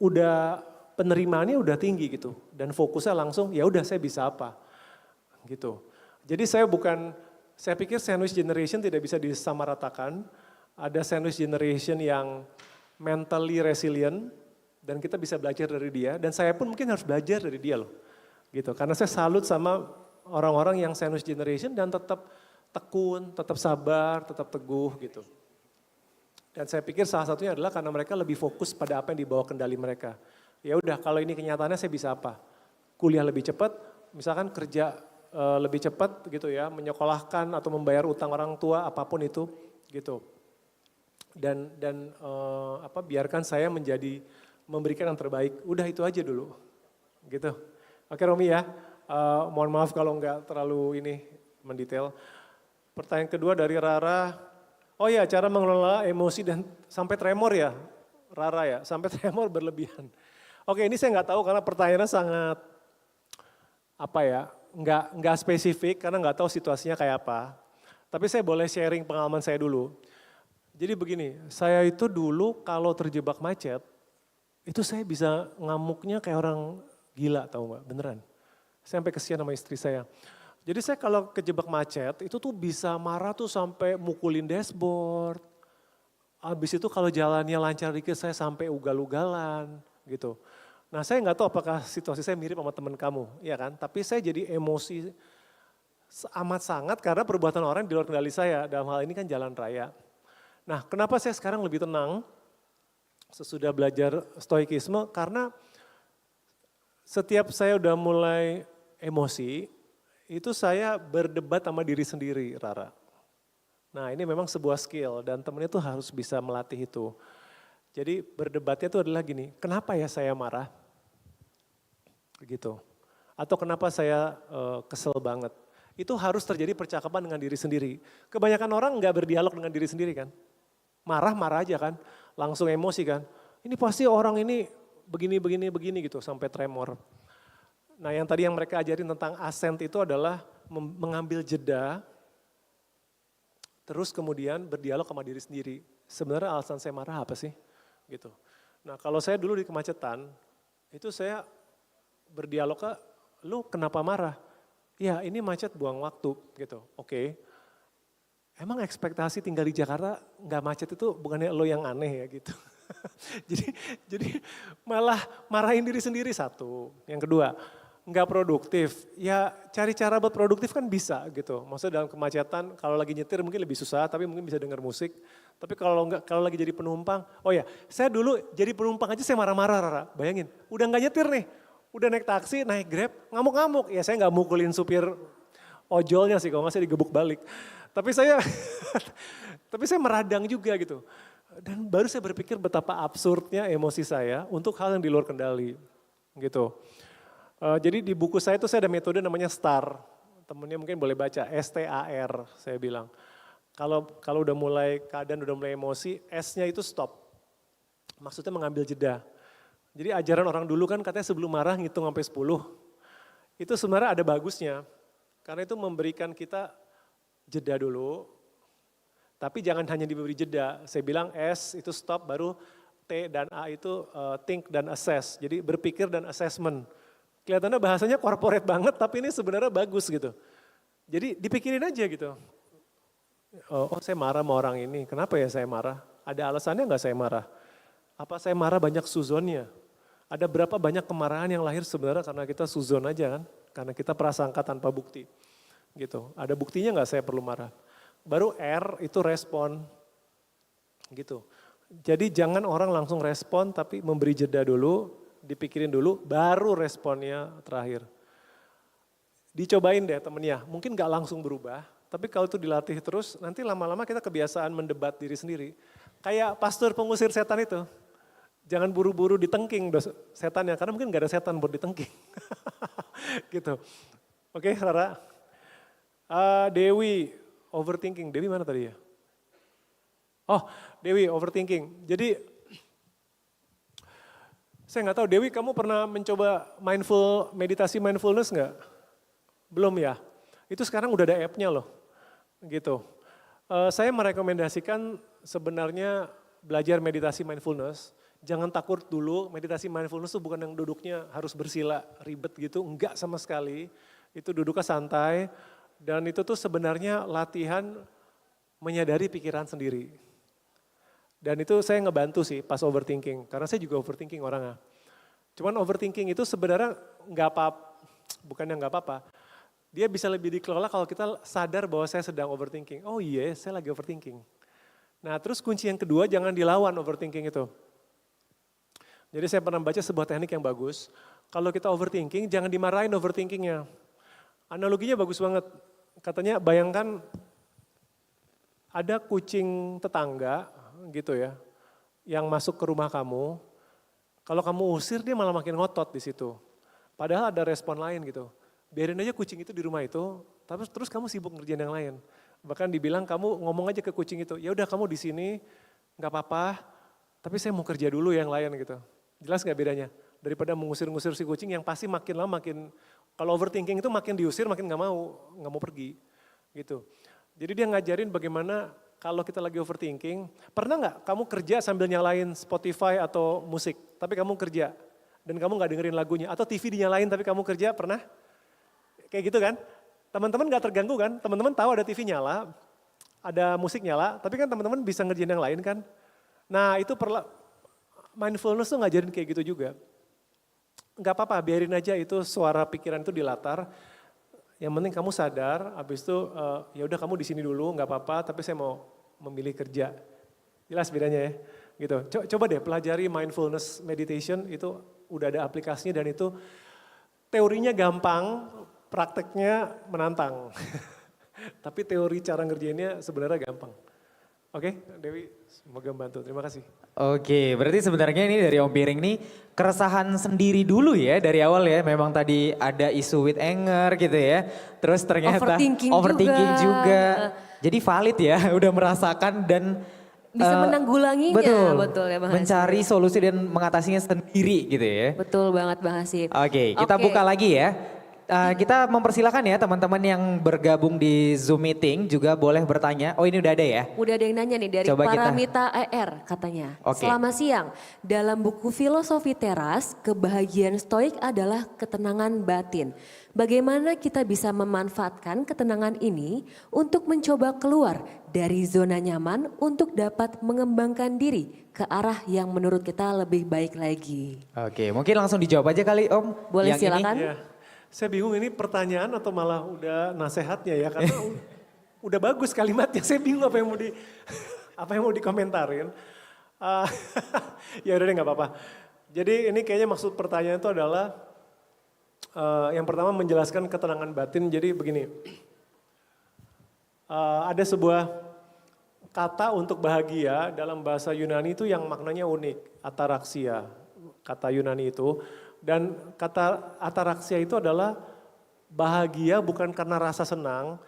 udah penerimaannya udah tinggi gitu. Dan fokusnya langsung, ya udah saya bisa apa gitu. Jadi saya pikir sandwich generation tidak bisa disamaratakan. Ada sandwich generation yang mentally resilient dan kita bisa belajar dari dia. Dan saya pun mungkin harus belajar dari dia loh. Gitu. Karena saya salut sama orang-orang yang sandwich generation dan tetap tekun, tetap sabar, tetap teguh gitu. Dan saya pikir salah satunya adalah karena mereka lebih fokus pada apa yang dibawa kendali mereka. Ya udah kalau ini kenyataannya saya bisa apa? Kuliah lebih cepat, misalkan kerja lebih cepat gitu ya, menyekolahkan atau membayar utang orang tua apapun itu gitu. Dan biarkan saya memberikan yang terbaik. Udah itu aja dulu. Gitu. Oke Romi ya. Mohon maaf kalau nggak terlalu mendetail. Pertanyaan kedua dari Rara. Oh ya, cara mengelola emosi dan sampai tremor ya, Rara ya, sampai tremor berlebihan. Oke, ini saya nggak tahu karena pertanyaannya sangat nggak spesifik karena nggak tahu situasinya kayak apa. Tapi saya boleh sharing pengalaman saya dulu. Jadi begini, saya itu dulu kalau terjebak macet, itu saya bisa ngamuknya kayak orang gila, tahu nggak? Beneran. Saya sampai kesian sama istri saya. Jadi saya kalau kejebak macet itu tuh bisa marah tuh sampai mukulin dashboard. Habis itu kalau jalannya lancar dikit saya sampai ugal-ugalan gitu. Nah saya nggak tahu apakah situasi saya mirip sama teman kamu, ya kan? Tapi saya jadi emosi amat sangat karena perbuatan orang di luar kendali saya. Dalam hal ini kan jalan raya. Nah kenapa saya sekarang lebih tenang sesudah belajar stoikisme? Karena setiap saya udah mulai emosi, itu saya berdebat sama diri sendiri, Rara. Nah ini memang sebuah skill dan temennya tuh harus bisa melatih itu. Jadi berdebatnya tuh adalah gini, kenapa ya saya marah? Gitu. Atau kenapa saya kesel banget? Itu harus terjadi percakapan dengan diri sendiri. Kebanyakan orang nggak berdialog dengan diri sendiri kan. Marah-marah aja kan, langsung emosi kan. Ini pasti orang ini begini gitu sampai tremor. Nah yang tadi yang mereka ajarin tentang ascent itu adalah mengambil jeda, terus kemudian berdialog sama diri sendiri. Sebenarnya alasan saya marah apa sih? Gitu. Nah kalau saya dulu di kemacetan, itu saya berdialog ke, lu kenapa marah? Ya ini macet buang waktu gitu, oke. Emang ekspektasi tinggal di Jakarta nggak macet itu bukannya lo yang aneh ya gitu. jadi malah marahin diri sendiri satu. Yang kedua, nggak produktif. Ya cari cara buat produktif kan bisa gitu. Maksudnya dalam kemacetan kalau lagi nyetir mungkin lebih susah tapi mungkin bisa dengar musik. Tapi kalau lagi jadi penumpang, oh ya saya dulu jadi penumpang aja saya marah-marah Rara. Bayangin, udah nggak nyetir nih. Udah naik taksi, naik Grab, ngamuk-ngamuk. Ya saya nggak mukulin supir ojolnya sih, kalau nggak saya digebuk balik. Tapi saya meradang juga gitu. Dan baru saya berpikir betapa absurdnya emosi saya untuk hal yang di luar kendali. Gitu. Jadi di buku saya itu saya ada metode namanya STAR. Temennya mungkin boleh baca, STAR saya bilang. Kalau udah mulai keadaan udah mulai emosi, S-nya itu stop. Maksudnya mengambil jeda. Jadi ajaran orang dulu kan katanya sebelum marah ngitung sampai 10. Itu sebenarnya ada bagusnya. Karena itu memberikan kita jeda dulu. Tapi jangan hanya diberi jeda. Saya bilang S itu stop, baru T dan A itu think dan assess. Jadi berpikir dan assessment. Kelihatannya bahasanya corporate banget tapi ini sebenarnya bagus gitu. Jadi dipikirin aja gitu. Oh saya marah sama orang ini, kenapa ya saya marah? Ada alasannya nggak saya marah? Apa saya marah banyak suzonnya? Ada berapa banyak kemarahan yang lahir sebenarnya karena kita suzon aja kan? Karena kita prasangka tanpa bukti. Gitu. Ada buktinya nggak saya perlu marah? Baru R itu respon. Gitu. Jadi jangan orang langsung respon tapi memberi jeda dulu, dipikirin dulu, baru responnya terakhir. Dicobain deh temennya, mungkin nggak langsung berubah, tapi kalau itu dilatih terus, nanti lama-lama kita kebiasaan mendebat diri sendiri. Kayak pastor pengusir setan itu. Jangan buru-buru ditengking setannya, karena mungkin gak ada setan buat ditengking. Gitu. Oke, Rara. Dewi, overthinking. Dewi mana tadi ya? Oh, Dewi, overthinking. Jadi, saya nggak tahu, Dewi kamu pernah mencoba meditasi mindfulness nggak? Belum ya? Itu sekarang udah ada app-nya loh. Gitu. Saya merekomendasikan sebenarnya belajar meditasi mindfulness. Jangan takut dulu, meditasi mindfulness itu bukan yang duduknya harus bersila, ribet gitu, enggak sama sekali. Itu duduknya santai dan itu tuh sebenarnya latihan menyadari pikiran sendiri. Dan itu saya ngebantu sih pas overthinking, karena saya juga overthinking orangnya. Cuman overthinking itu sebenarnya bukan yang nggak apa-apa. Dia bisa lebih dikelola kalau kita sadar bahwa saya sedang overthinking. Oh iya, saya lagi overthinking. Nah terus kunci yang kedua, jangan dilawan overthinking itu. Jadi saya pernah baca sebuah teknik yang bagus. Kalau kita overthinking, jangan dimarahin overthinkingnya. Analoginya bagus banget. Katanya bayangkan ada kucing tetangga gitu ya, yang masuk ke rumah kamu. Kalau kamu usir dia malah makin ngotot di situ. Padahal ada respon lain gitu. Biarin aja kucing itu di rumah itu, tapi terus kamu sibuk ngerjain yang lain. Bahkan dibilang kamu ngomong aja ke kucing itu, ya udah kamu di sini nggak apa-apa, tapi saya mau kerja dulu yang lain gitu. Jelas nggak bedanya? Daripada mengusir-ngusir si kucing yang pasti makin lama kalau overthinking itu makin diusir makin nggak mau pergi gitu. Jadi dia ngajarin bagaimana kalau kita lagi overthinking, pernah nggak kamu kerja sambil nyalain Spotify atau musik, tapi kamu kerja dan kamu nggak dengerin lagunya, atau TV dinyalain tapi kamu kerja, pernah? Kayak gitu kan? Teman-teman nggak terganggu kan? Teman-teman tahu ada TV nyala, ada musik nyala, tapi kan teman-teman bisa ngerjain yang lain kan? Nah itu mindfulness tuh ngajarin kayak gitu juga. Nggak apa-apa, biarin aja itu suara pikiran itu di latar. Yang penting kamu sadar, habis itu ya udah kamu di sini dulu, nggak apa-apa, tapi saya mau memilih kerja. Jelas bedanya ya, gitu. Coba deh pelajari mindfulness meditation, itu udah ada aplikasinya dan itu teorinya gampang, prakteknya menantang. Tapi teori cara ngerjainnya sebenarnya gampang. Oke, Dewi, semoga membantu. Terima kasih. Oke, berarti sebenarnya ini dari Om Piring nih keresahan sendiri dulu ya dari awal ya. Memang tadi ada isu with anger gitu ya. Terus ternyata Overthinking juga. Jadi valid ya, udah merasakan dan bisa menanggulanginya. Betul Ya Bang mencari Hasib. solusi dan mengatasinya sendiri gitu ya. Betul banget Bang Hasib. Oke, kita Oke. buka lagi ya. Kita mempersilahkan ya teman-teman yang bergabung di Zoom meeting juga boleh bertanya. Oh ini udah ada ya? Udah ada yang nanya nih dari Coba kita- Paramita ER katanya. Oke. Selamat siang. Dalam buku Filosofi Teras, kebahagiaan stoik adalah ketenangan batin. Bagaimana kita bisa memanfaatkan ketenangan ini untuk mencoba keluar dari zona nyaman untuk dapat mengembangkan diri ke arah yang menurut kita lebih baik lagi. Oke, mungkin langsung dijawab aja kali Om. Boleh Yang ini. silakan. Iya. Saya bingung ini pertanyaan atau malah udah nasehatnya ya karena udah bagus kalimatnya. Saya bingung apa yang mau di apa yang mau dikomentarin. Ya udah deh nggak apa-apa. Jadi ini kayaknya maksud pertanyaan itu adalah yang pertama menjelaskan ketenangan batin. Jadi begini, ada sebuah kata untuk bahagia dalam bahasa Yunani itu yang maknanya unik, ataraksia, kata Yunani itu. Dan kata ataraksia itu adalah bahagia bukan karena rasa senang,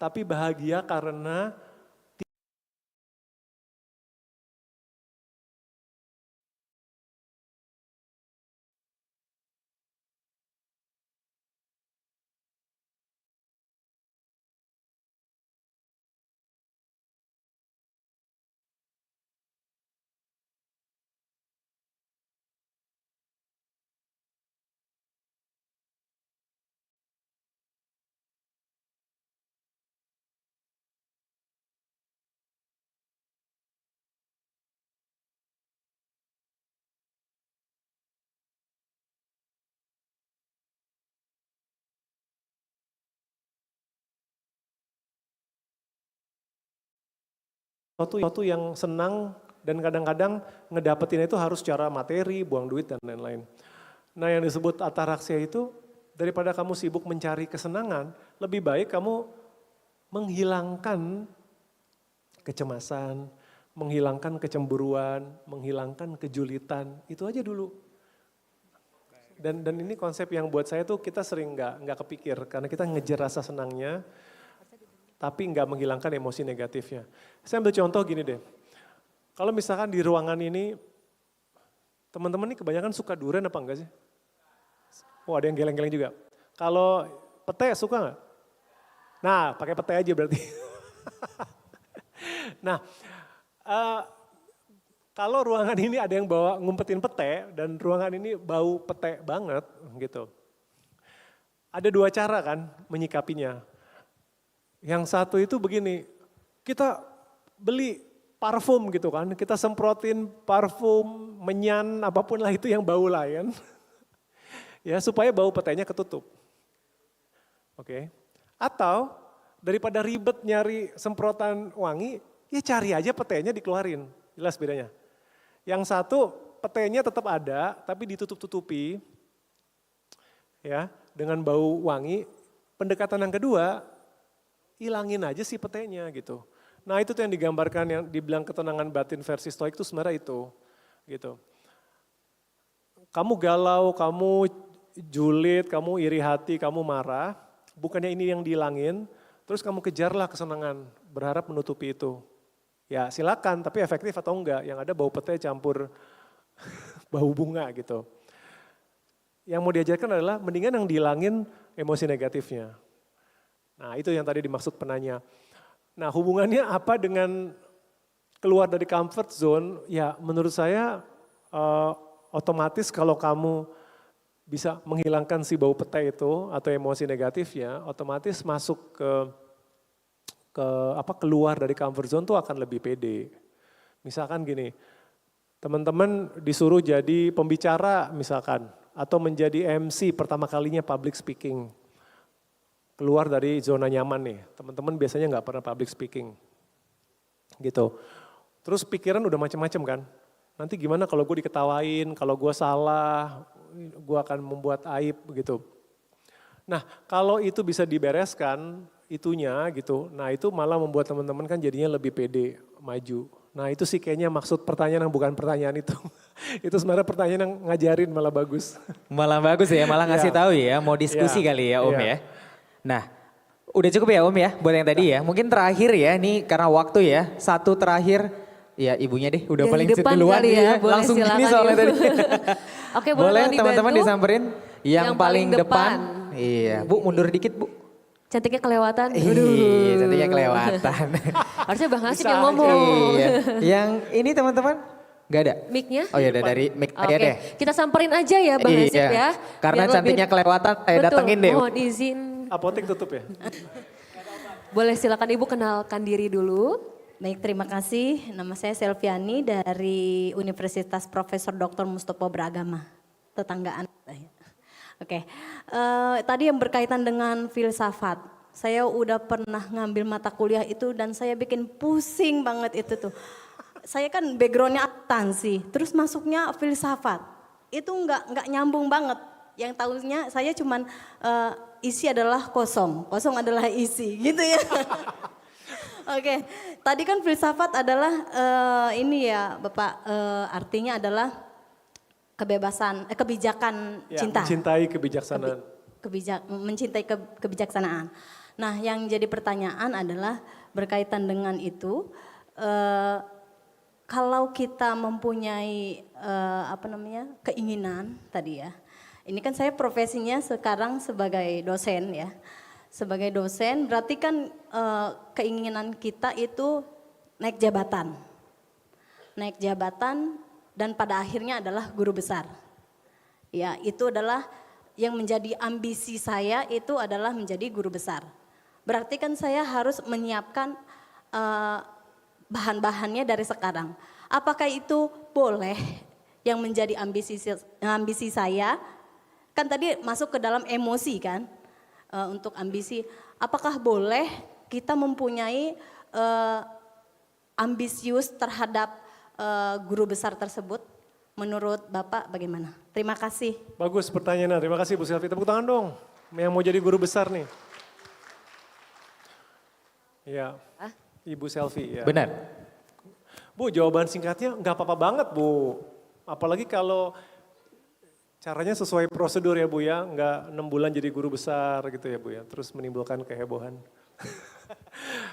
tapi bahagia karena sesuatu yang senang dan kadang-kadang ngedapetin itu harus secara materi, buang duit dan lain-lain. Nah yang disebut ataraksia itu daripada kamu sibuk mencari kesenangan, lebih baik kamu menghilangkan kecemasan, menghilangkan kecemburuan, menghilangkan kejulitan, itu aja dulu. Dan ini konsep yang buat saya tuh kita sering nggak kepikir karena kita ngejar rasa senangnya, tapi nggak menghilangkan emosi negatifnya. Saya ambil contoh gini deh, kalau misalkan di ruangan ini, teman-teman ini kebanyakan suka durian apa enggak sih? Oh ada yang geleng-geleng juga. Kalau pete suka nggak? Nah pakai pete aja berarti. Nah kalau ruangan ini ada yang bawa ngumpetin pete dan ruangan ini bau pete banget gitu. Ada dua cara kan menyikapinya. Yang satu itu begini, kita beli parfum gitu kan, kita semprotin parfum, menyan, apapun lah itu yang bau lain. Ya supaya bau petenya ketutup. Oke. Atau daripada ribet nyari semprotan wangi, ya cari aja petenya dikeluarin. Jelas bedanya. Yang satu petenya tetap ada tapi ditutup-tutupi ya dengan bau wangi. Pendekatan yang kedua, hilangin aja si petenya gitu. Nah itu tuh yang digambarkan yang dibilang ketenangan batin versi stoik itu sebenarnya itu. Gitu. Kamu galau, kamu julid, kamu iri hati, kamu marah. Bukannya ini yang dihilangin, terus kamu kejarlah kesenangan, berharap menutupi itu. Ya silakan, tapi efektif atau enggak. Yang ada bau pete campur bau bunga gitu. Yang mau diajarkan adalah mendingan yang dihilangin emosi negatifnya. Nah itu yang tadi dimaksud penanya. Nah hubungannya apa dengan keluar dari comfort zone? Ya menurut saya otomatis kalau kamu bisa menghilangkan si bau pete itu atau emosi negatifnya, otomatis masuk keluar dari comfort zone tuh akan lebih pede. Misalkan gini, teman-teman disuruh jadi pembicara misalkan, atau menjadi MC pertama kalinya public speaking. Keluar dari zona nyaman nih, teman-teman biasanya nggak pernah public speaking. Gitu. Terus pikiran udah macam-macam kan, nanti gimana kalau gue diketawain, kalau gue salah, gue akan membuat aib gitu. Nah kalau itu bisa dibereskan, itunya gitu. Nah itu malah membuat teman-teman kan jadinya lebih pede maju. Nah itu sih kayaknya maksud pertanyaan yang bukan pertanyaan itu. Itu sebenarnya pertanyaan yang ngajarin malah bagus. Malah bagus ya, malah ngasih Iya. tahu ya, mau diskusi Iya. kali ya Om Iya. ya. Nah, udah cukup ya Om ya buat yang tadi ya. Mungkin terakhir ya, nih karena waktu ya, satu terakhir. Ya ibunya deh, udah Dari paling sit depan duluan kali ya, dia. boleh Langsung gini silakan, soalnya Ibu. tadi. Oke, boleh tolong teman-teman dibantu. disamperin yang paling depan. Iya, Bu mundur dikit Bu. Cantiknya kelewatan. Iya, cantiknya kelewatan. Harusnya Bang Hasib Bisa yang aja. ngomong. Iya, yang ini teman-teman nggak ada? Mic-nya? Oh ya, dari mic tadi Oke, ada ya? kita samperin aja ya Bang Hasib Iya, ya. karena Biar cantiknya kelewatan, saya Betul, datengin deh. mohon izin. Apotek tutup ya? Boleh silakan Ibu kenalkan diri dulu. Baik, terima kasih. Nama saya Selviani dari Universitas Profesor Dr. Mustopo Beragama, tetanggaan. Oke, tadi yang berkaitan dengan filsafat. Saya udah pernah ngambil mata kuliah itu dan saya bikin pusing banget itu tuh. Saya kan backgroundnya akuntansi, terus masuknya filsafat. Itu nggak nyambung banget. Yang tahunya saya cuman isi adalah kosong, kosong adalah isi, gitu ya. Oke, tadi kan filsafat adalah ini ya Bapak, artinya adalah kebijakan Ya, cinta. mencintai kebijaksanaan. Mencintai kebijaksanaan. Nah yang jadi pertanyaan adalah berkaitan dengan itu, kalau kita mempunyai keinginan tadi ya, ini kan saya profesinya sekarang sebagai dosen ya. Sebagai dosen berarti kan keinginan kita itu naik jabatan. Naik jabatan dan pada akhirnya adalah guru besar. Ya, itu adalah yang menjadi ambisi saya itu adalah menjadi guru besar. Berarti kan saya harus menyiapkan bahan-bahannya dari sekarang. Apakah itu boleh yang menjadi ambisi saya? Kan tadi masuk ke dalam emosi kan? Untuk ambisi, apakah boleh kita mempunyai ambisius terhadap guru besar tersebut? Menurut Bapak bagaimana? Terima kasih. Bagus pertanyaannya, terima kasih Bu Selvi. Tepuk tangan dong, yang mau jadi guru besar nih. Iya, Ibu Selvi ya. Benar. Bu, jawaban singkatnya nggak apa-apa banget Bu. Apalagi kalau caranya sesuai prosedur ya Bu ya, nggak 6 bulan jadi guru besar gitu ya Bu ya, terus menimbulkan kehebohan.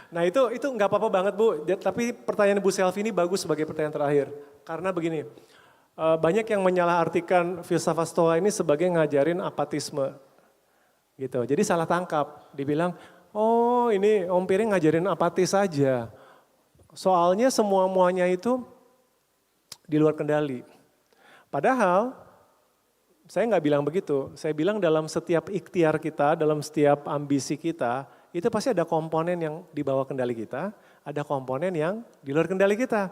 Nah itu nggak apa-apa banget Bu, tapi pertanyaan Bu Selvi ini bagus sebagai pertanyaan terakhir. Karena begini, banyak yang menyalahartikan filsafat Stoa ini sebagai ngajarin apatisme. Gitu, jadi salah tangkap, dibilang, oh ini Om Piring ngajarin apatis saja. Soalnya semua-muanya itu di luar kendali. Padahal saya nggak bilang begitu, saya bilang dalam setiap ikhtiar kita, dalam setiap ambisi kita, itu pasti ada komponen yang di bawah kendali kita, ada komponen yang di luar kendali kita.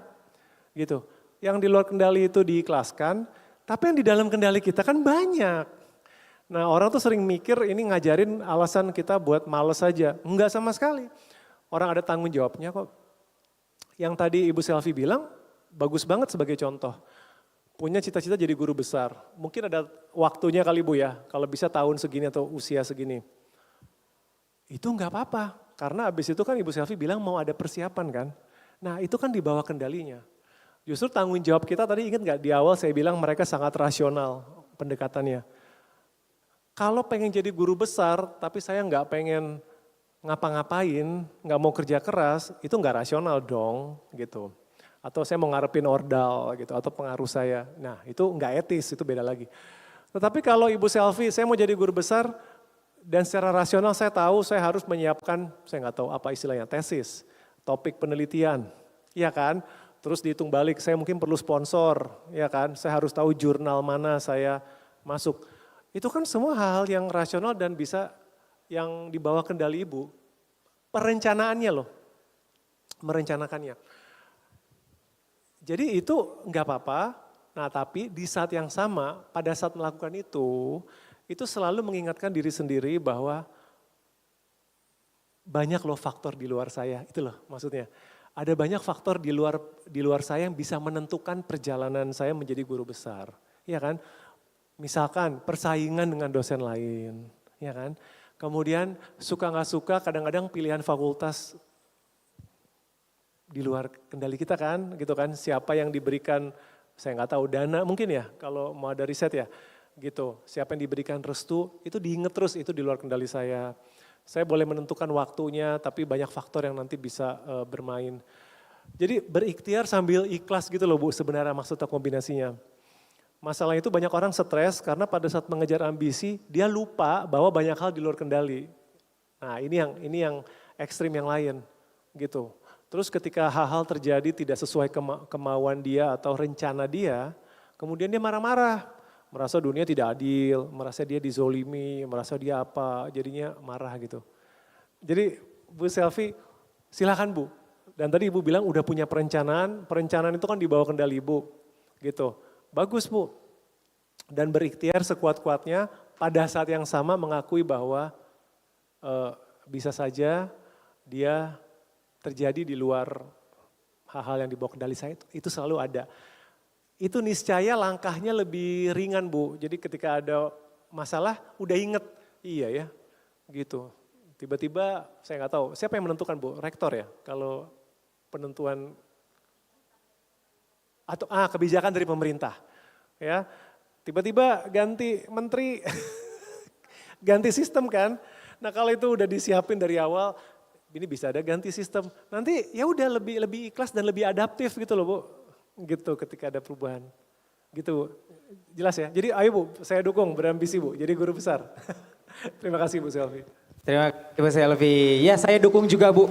Gitu. Yang di luar kendali itu diikhlaskan, tapi yang di dalam kendali kita kan banyak. Nah orang tuh sering mikir ini ngajarin alasan kita buat males saja. Enggak sama sekali. Orang ada tanggung jawabnya kok. Yang tadi Ibu Selvi bilang, bagus banget sebagai contoh. Punya cita-cita jadi guru besar. Mungkin ada waktunya kali Bu ya, kalau bisa tahun segini atau usia segini. Itu enggak apa-apa, karena abis itu kan Ibu Selvi bilang mau ada persiapan kan. Nah itu kan di bawah kendalinya. Justru tanggung jawab kita tadi ingat nggak di awal saya bilang mereka sangat rasional pendekatannya. Kalau pengen jadi guru besar tapi saya nggak pengen ngapa-ngapain, nggak mau kerja keras, itu nggak rasional dong gitu. Atau saya mau ngarepin ordal gitu, atau pengaruh saya. Nah itu nggak etis, itu beda lagi. Tetapi kalau Ibu Selvi, saya mau jadi guru besar, dan secara rasional saya tahu saya harus menyiapkan, saya nggak tahu apa istilahnya, tesis, topik penelitian, ya kan? Terus dihitung balik, saya mungkin perlu sponsor, ya kan? Saya harus tahu jurnal mana saya masuk. Itu kan semua hal yang rasional dan bisa yang di bawah kendali Ibu. Perencanaannya loh, merencanakannya. Jadi itu nggak apa-apa, nah tapi di saat yang sama, pada saat melakukan itu selalu mengingatkan diri sendiri bahwa banyak loh faktor di luar saya, itu loh maksudnya. Ada banyak faktor di luar saya yang bisa menentukan perjalanan saya menjadi guru besar, ya kan? Misalkan persaingan dengan dosen lain, ya kan? Kemudian suka nggak suka kadang-kadang pilihan fakultas di luar kendali kita kan, gitu kan. Siapa yang diberikan, saya nggak tahu, dana mungkin ya, kalau mau ada riset ya, gitu. Siapa yang diberikan restu, itu diinget terus, itu di luar kendali saya. Saya boleh menentukan waktunya, tapi banyak faktor yang nanti bisa bermain. Jadi berikhtiar sambil ikhlas gitu loh Bu, sebenarnya maksudnya kombinasinya. Masalah itu banyak orang stres karena pada saat mengejar ambisi, dia lupa bahwa banyak hal di luar kendali. Nah ini yang ekstrim yang lain, gitu. Terus ketika hal-hal terjadi tidak sesuai kemauan dia atau rencana dia, kemudian dia marah-marah. Merasa dunia tidak adil, merasa dia dizolimi, merasa dia apa, jadinya marah gitu. Jadi Bu Selvi, silakan Bu. Dan tadi Ibu bilang udah punya perencanaan itu kan di bawah kendali Ibu. Gitu, bagus Bu. Dan berikhtiar sekuat-kuatnya pada saat yang sama mengakui bahwa bisa saja dia terjadi di luar hal-hal yang di bawah kendali saya, itu selalu ada. Itu niscaya langkahnya lebih ringan Bu, jadi ketika ada masalah udah inget, iya ya gitu. Tiba-tiba saya nggak tahu, siapa yang menentukan Bu? Rektor ya? Kalau penentuan, atau kebijakan dari pemerintah. Ya, tiba-tiba ganti menteri, ganti sistem kan. Nah kalau itu udah disiapin dari awal, ini bisa ada ganti sistem. Nanti ya udah lebih ikhlas dan lebih adaptif gitu loh Bu. Gitu ketika ada perubahan. Gitu, jelas ya. Jadi ayo Bu, saya dukung berambisi Bu, jadi guru besar. Terima kasih Bu Selvi. Terima kasih Bu Selvi. Ya saya dukung juga Bu.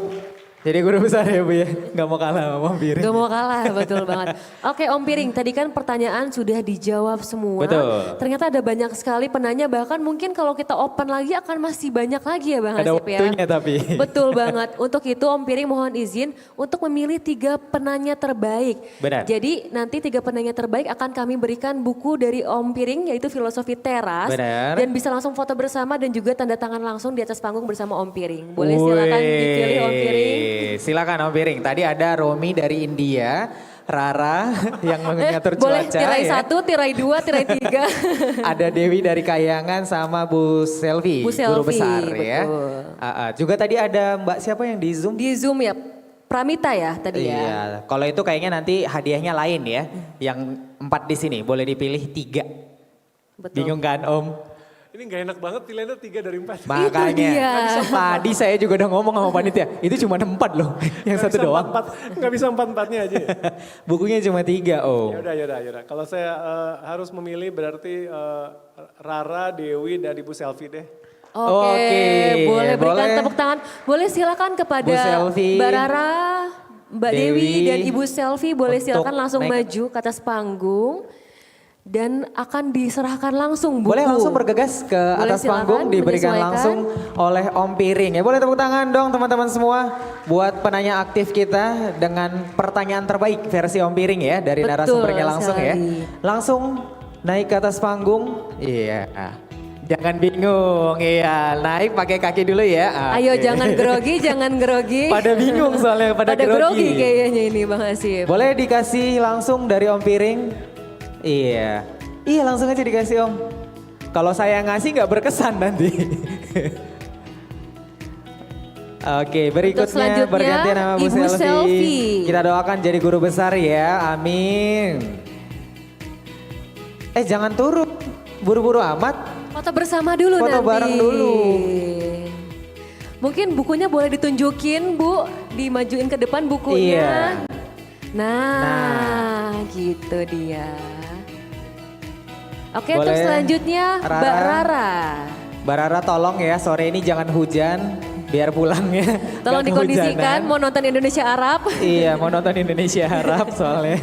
Jadi guru besar ya Bu ya, gak mau kalah sama Om Piring. Gak mau kalah, betul banget. Oke Om Piring, tadi kan pertanyaan sudah dijawab semua. Betul. Ternyata ada banyak sekali penanya, bahkan mungkin kalau kita open lagi akan masih banyak lagi ya Bang Ada Hasip ya. waktunya tapi. Betul banget. Untuk itu Om Piring mohon izin untuk memilih 3 penanya terbaik. Benar. Jadi nanti 3 penanya terbaik akan kami berikan buku dari Om Piring yaitu Filosofi Teras. Benar. Dan bisa langsung foto bersama dan juga tanda tangan langsung di atas panggung bersama Om Piring. Boleh silakan dipilih Om Piring. Silakan Om Piring. Tadi ada Romi dari India, Rara yang mengatur cuaca. Boleh tirai ya. 1, tirai 2, tirai 3. Ada Dewi dari Kayangan sama Bu Selvi, Bu guru Selvi, besar ya. betul. Juga tadi ada Mbak siapa yang di Zoom? Di Zoom ya, Pramita ya tadi ya. Iya, kalau itu kayaknya nanti hadiahnya lain ya. Yang 4 di sini, boleh dipilih 3. Betul. Bingung kan Om? Ini gak enak banget pilihannya 3 dari 4. Makanya, dia. tadi saya juga udah ngomong sama panitia, itu cuma 4 loh, yang Nggak 1 bisa doang. 4-4, gak bisa 4-4-nya aja ya? Bukunya cuma 3 Om. Yaudah. Kalau saya harus memilih berarti Rara, Dewi, dan Ibu Selvi deh. Oke, boleh berikan tepuk tangan. Boleh silakan kepada Bu Selvi, Mbak Rara, Mbak Dewi, dan Ibu Selvi. Boleh untuk silakan langsung naik. maju ke atas panggung. Dan akan diserahkan langsung buku. Boleh langsung bergegas ke Boleh atas silakan, panggung, diberikan menyesuaikan. langsung oleh Om Piring. Ya boleh tepuk tangan dong teman-teman semua buat penanya aktif kita dengan pertanyaan terbaik versi Om Piring ya dari Betul narasumbernya langsung ya. sekali. Langsung naik ke atas panggung. Iya. Jangan bingung, iya naik pakai kaki dulu ya. Ayo Oke. jangan grogi, jangan grogi. Pada bingung soalnya, pada grogi. kayaknya ini Bang Hasip. Boleh dikasih langsung dari Om Piring? Iya, langsung aja dikasih Om. Kalau saya ngasih nggak berkesan nanti. Oke, berikutnya selanjutnya, bergantian sama Bu Ibu Selvi. Kita doakan jadi guru besar ya, amin. Jangan turun, buru-buru amat. Foto bersama dulu Foto nanti. bareng dulu. Mungkin bukunya boleh ditunjukin Bu, dimajuin ke depan bukunya. Iya. Nah, gitu dia. Oke, Boleh, terus selanjutnya Mbak Rara. Mbak Rara tolong ya, sore ini jangan hujan, biar pulang ya. Tolong Nggak dikondisikan kehujanan. mau nonton Indonesia Arab. Iya, mau nonton Indonesia Arab soalnya.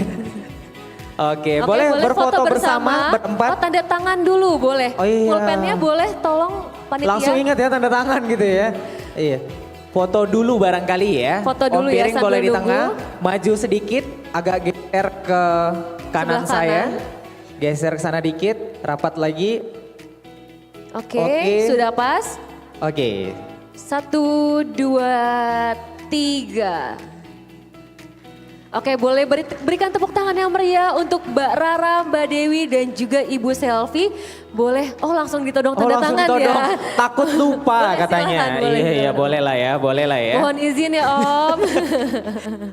Oke, boleh berfoto bersama berempat. Oh, tanda tangan dulu boleh. Oh, iya. Pulpennya boleh tolong panitia. Langsung ingat ya tanda tangan gitu ya. Iya. Foto dulu barangkali ya. Foto dulu Om ya, Piring sambil boleh di nunggu. tengah, maju sedikit, agak geser ke kanan Sebelah saya. kanan. Geser ke sana dikit, rapat lagi. Oke, Oke. sudah pas. Oke. 1, 2, 3. Oke, boleh berikan tepuk tangan yang meriah untuk Mbak Rara, Mbak Dewi, dan juga Ibu Selfie. Boleh, langsung ditodong tanda langsung tangan todong. ya. Takut lupa Boleh, katanya. silakan, boleh, Iya, boleh. boleh lah ya, boleh lah ya. Mohon izin ya Om.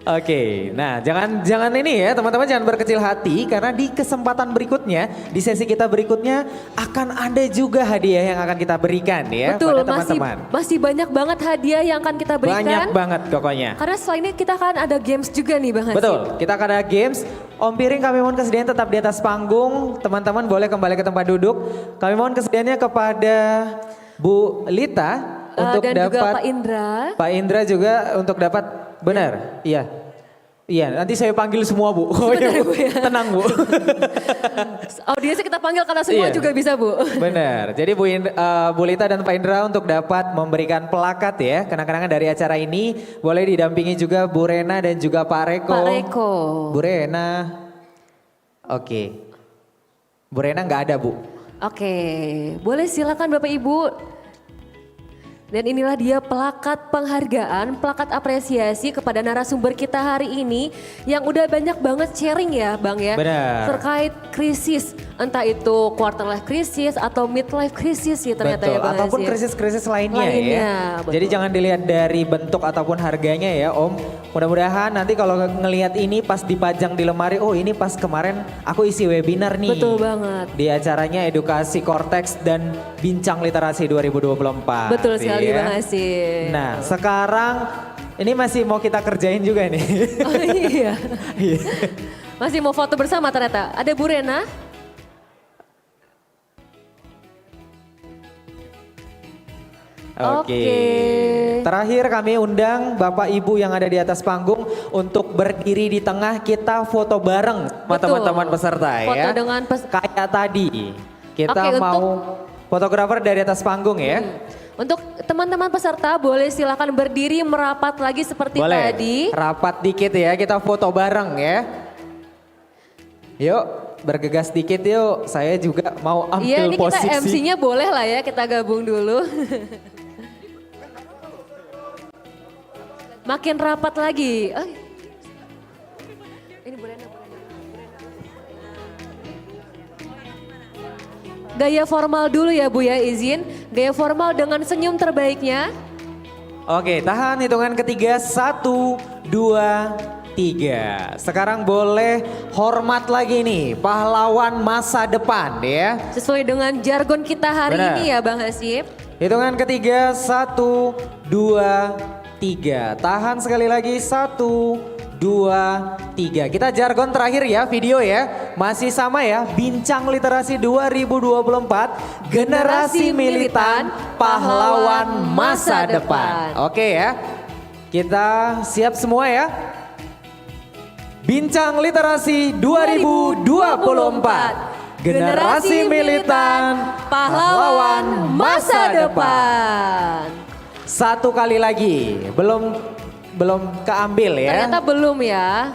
Oke, nah jangan ini ya teman-teman, jangan berkecil hati karena di kesempatan berikutnya, di sesi kita berikutnya akan ada juga hadiah yang akan kita berikan ya Betul, pada teman-teman. masih banyak banget hadiah yang akan kita berikan. Banyak banget pokoknya. Karena setelah ini kita akan ada games juga nih Bang Hasib. Betul, kita akan ada games. Om Piring kami mohon kesediaan tetap di atas panggung. Teman-teman boleh kembali ke tempat duduk. Kami mohon kesediaannya kepada Bu Lita untuk dan dapat. juga Pak Indra. Pak Indra juga untuk dapat, benar, iya. Iya, nanti saya panggil semua Bu. Oh iya Bu, tenang Bu. Audiensnya kita panggil karena semua Iya. juga bisa Bu. Benar, jadi Bu Lita dan Pak Indra untuk dapat memberikan pelakat ya, kenang-kenangan dari acara ini. Boleh didampingi juga Bu Rena dan juga Pak Reko. Pak Reko. Bu Rena, oke. Bu Rena nggak ada Bu. Oke, boleh silakan Bapak Ibu. Dan inilah dia pelakat penghargaan, pelakat apresiasi kepada narasumber kita hari ini yang udah banyak banget sharing ya Bang ya. Benar. Terkait krisis, entah itu quarter life crisis atau midlife crisis ya ternyata Betul, ya Bang ataupun Hasib. krisis-krisis lainnya, ya. Betul. Jadi jangan dilihat dari bentuk ataupun harganya ya Om. Mudah-mudahan nanti kalau ngelihat ini pas dipajang di lemari, oh ini pas kemarin aku isi webinar nih. Betul banget. Di acaranya Edukasi Cortex dan Bincang Literasi 2024. Betul sekali ya. Bang Hasib. Nah sekarang ini masih mau kita kerjain juga nih. Oh iya. Masih mau foto bersama ternyata. Ada Bu Rena. Oke. Oke. Terakhir kami undang Bapak Ibu yang ada di atas panggung untuk berdiri di tengah, kita foto bareng sama Betul. teman-teman peserta Foto ya. dengan Kayak tadi. Kita Oke, mau fotografer dari atas panggung ya. Untuk teman-teman peserta boleh silakan berdiri merapat lagi seperti Boleh. tadi. Rapat dikit ya, kita foto bareng ya. Yuk, bergegas dikit yuk. Saya juga mau Iya, ambil ini posisi. kita MC-nya boleh lah ya, kita gabung dulu. Makin rapat lagi. Oh. Ini Bu Rena, Bu Rena. Gaya formal dulu ya Bu ya, izin. Gaya formal dengan senyum terbaiknya. Oke, tahan hitungan ketiga. 1, 2, 3. Sekarang boleh hormat lagi nih, pahlawan masa depan ya. Sesuai dengan jargon kita hari Benar. ini ya Bang Hasib. Hitungan ketiga, 1, 2, 3. Tahan sekali lagi, 1, 2, 3. Kita jargon terakhir ya, video ya. Masih sama ya, Bincang Literasi 2024, Generasi Militan, Pahlawan Masa Depan. Oke ya, kita siap semua ya. Bincang Literasi 2024. Generasi Militan, Pahlawan Masa Depan. Satu kali lagi, belum keambil ya. Ternyata belum ya.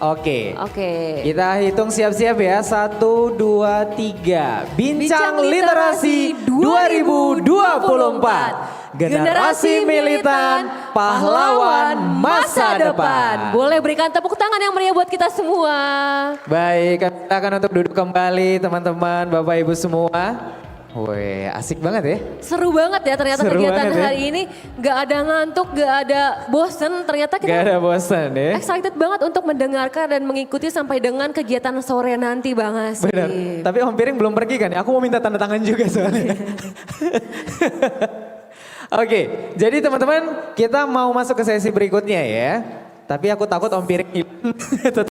Oke. Oke. Kita hitung siap-siap ya. 1, 2, 3. Bincang Literasi 2024. Generasi Militan, Pahlawan Masa Depan. Boleh berikan tepuk tangan yang meriah buat kita semua. Baik, kita akan untuk duduk kembali teman-teman, Bapak Ibu semua. Wih, asik banget ya. Seru banget ya ternyata Seru kegiatan banget ya. hari ini. Gak ada ngantuk, gak ada bosen. Ternyata Gak kita ada bosan ya. excited banget untuk mendengarkan dan mengikuti sampai dengan kegiatan sore nanti Bang Hasib. Benar. Tapi Om Piring belum pergi kan? Aku mau minta tanda tangan juga soalnya. Oke, jadi teman-teman kita mau masuk ke sesi berikutnya ya. Tapi aku takut Om Piring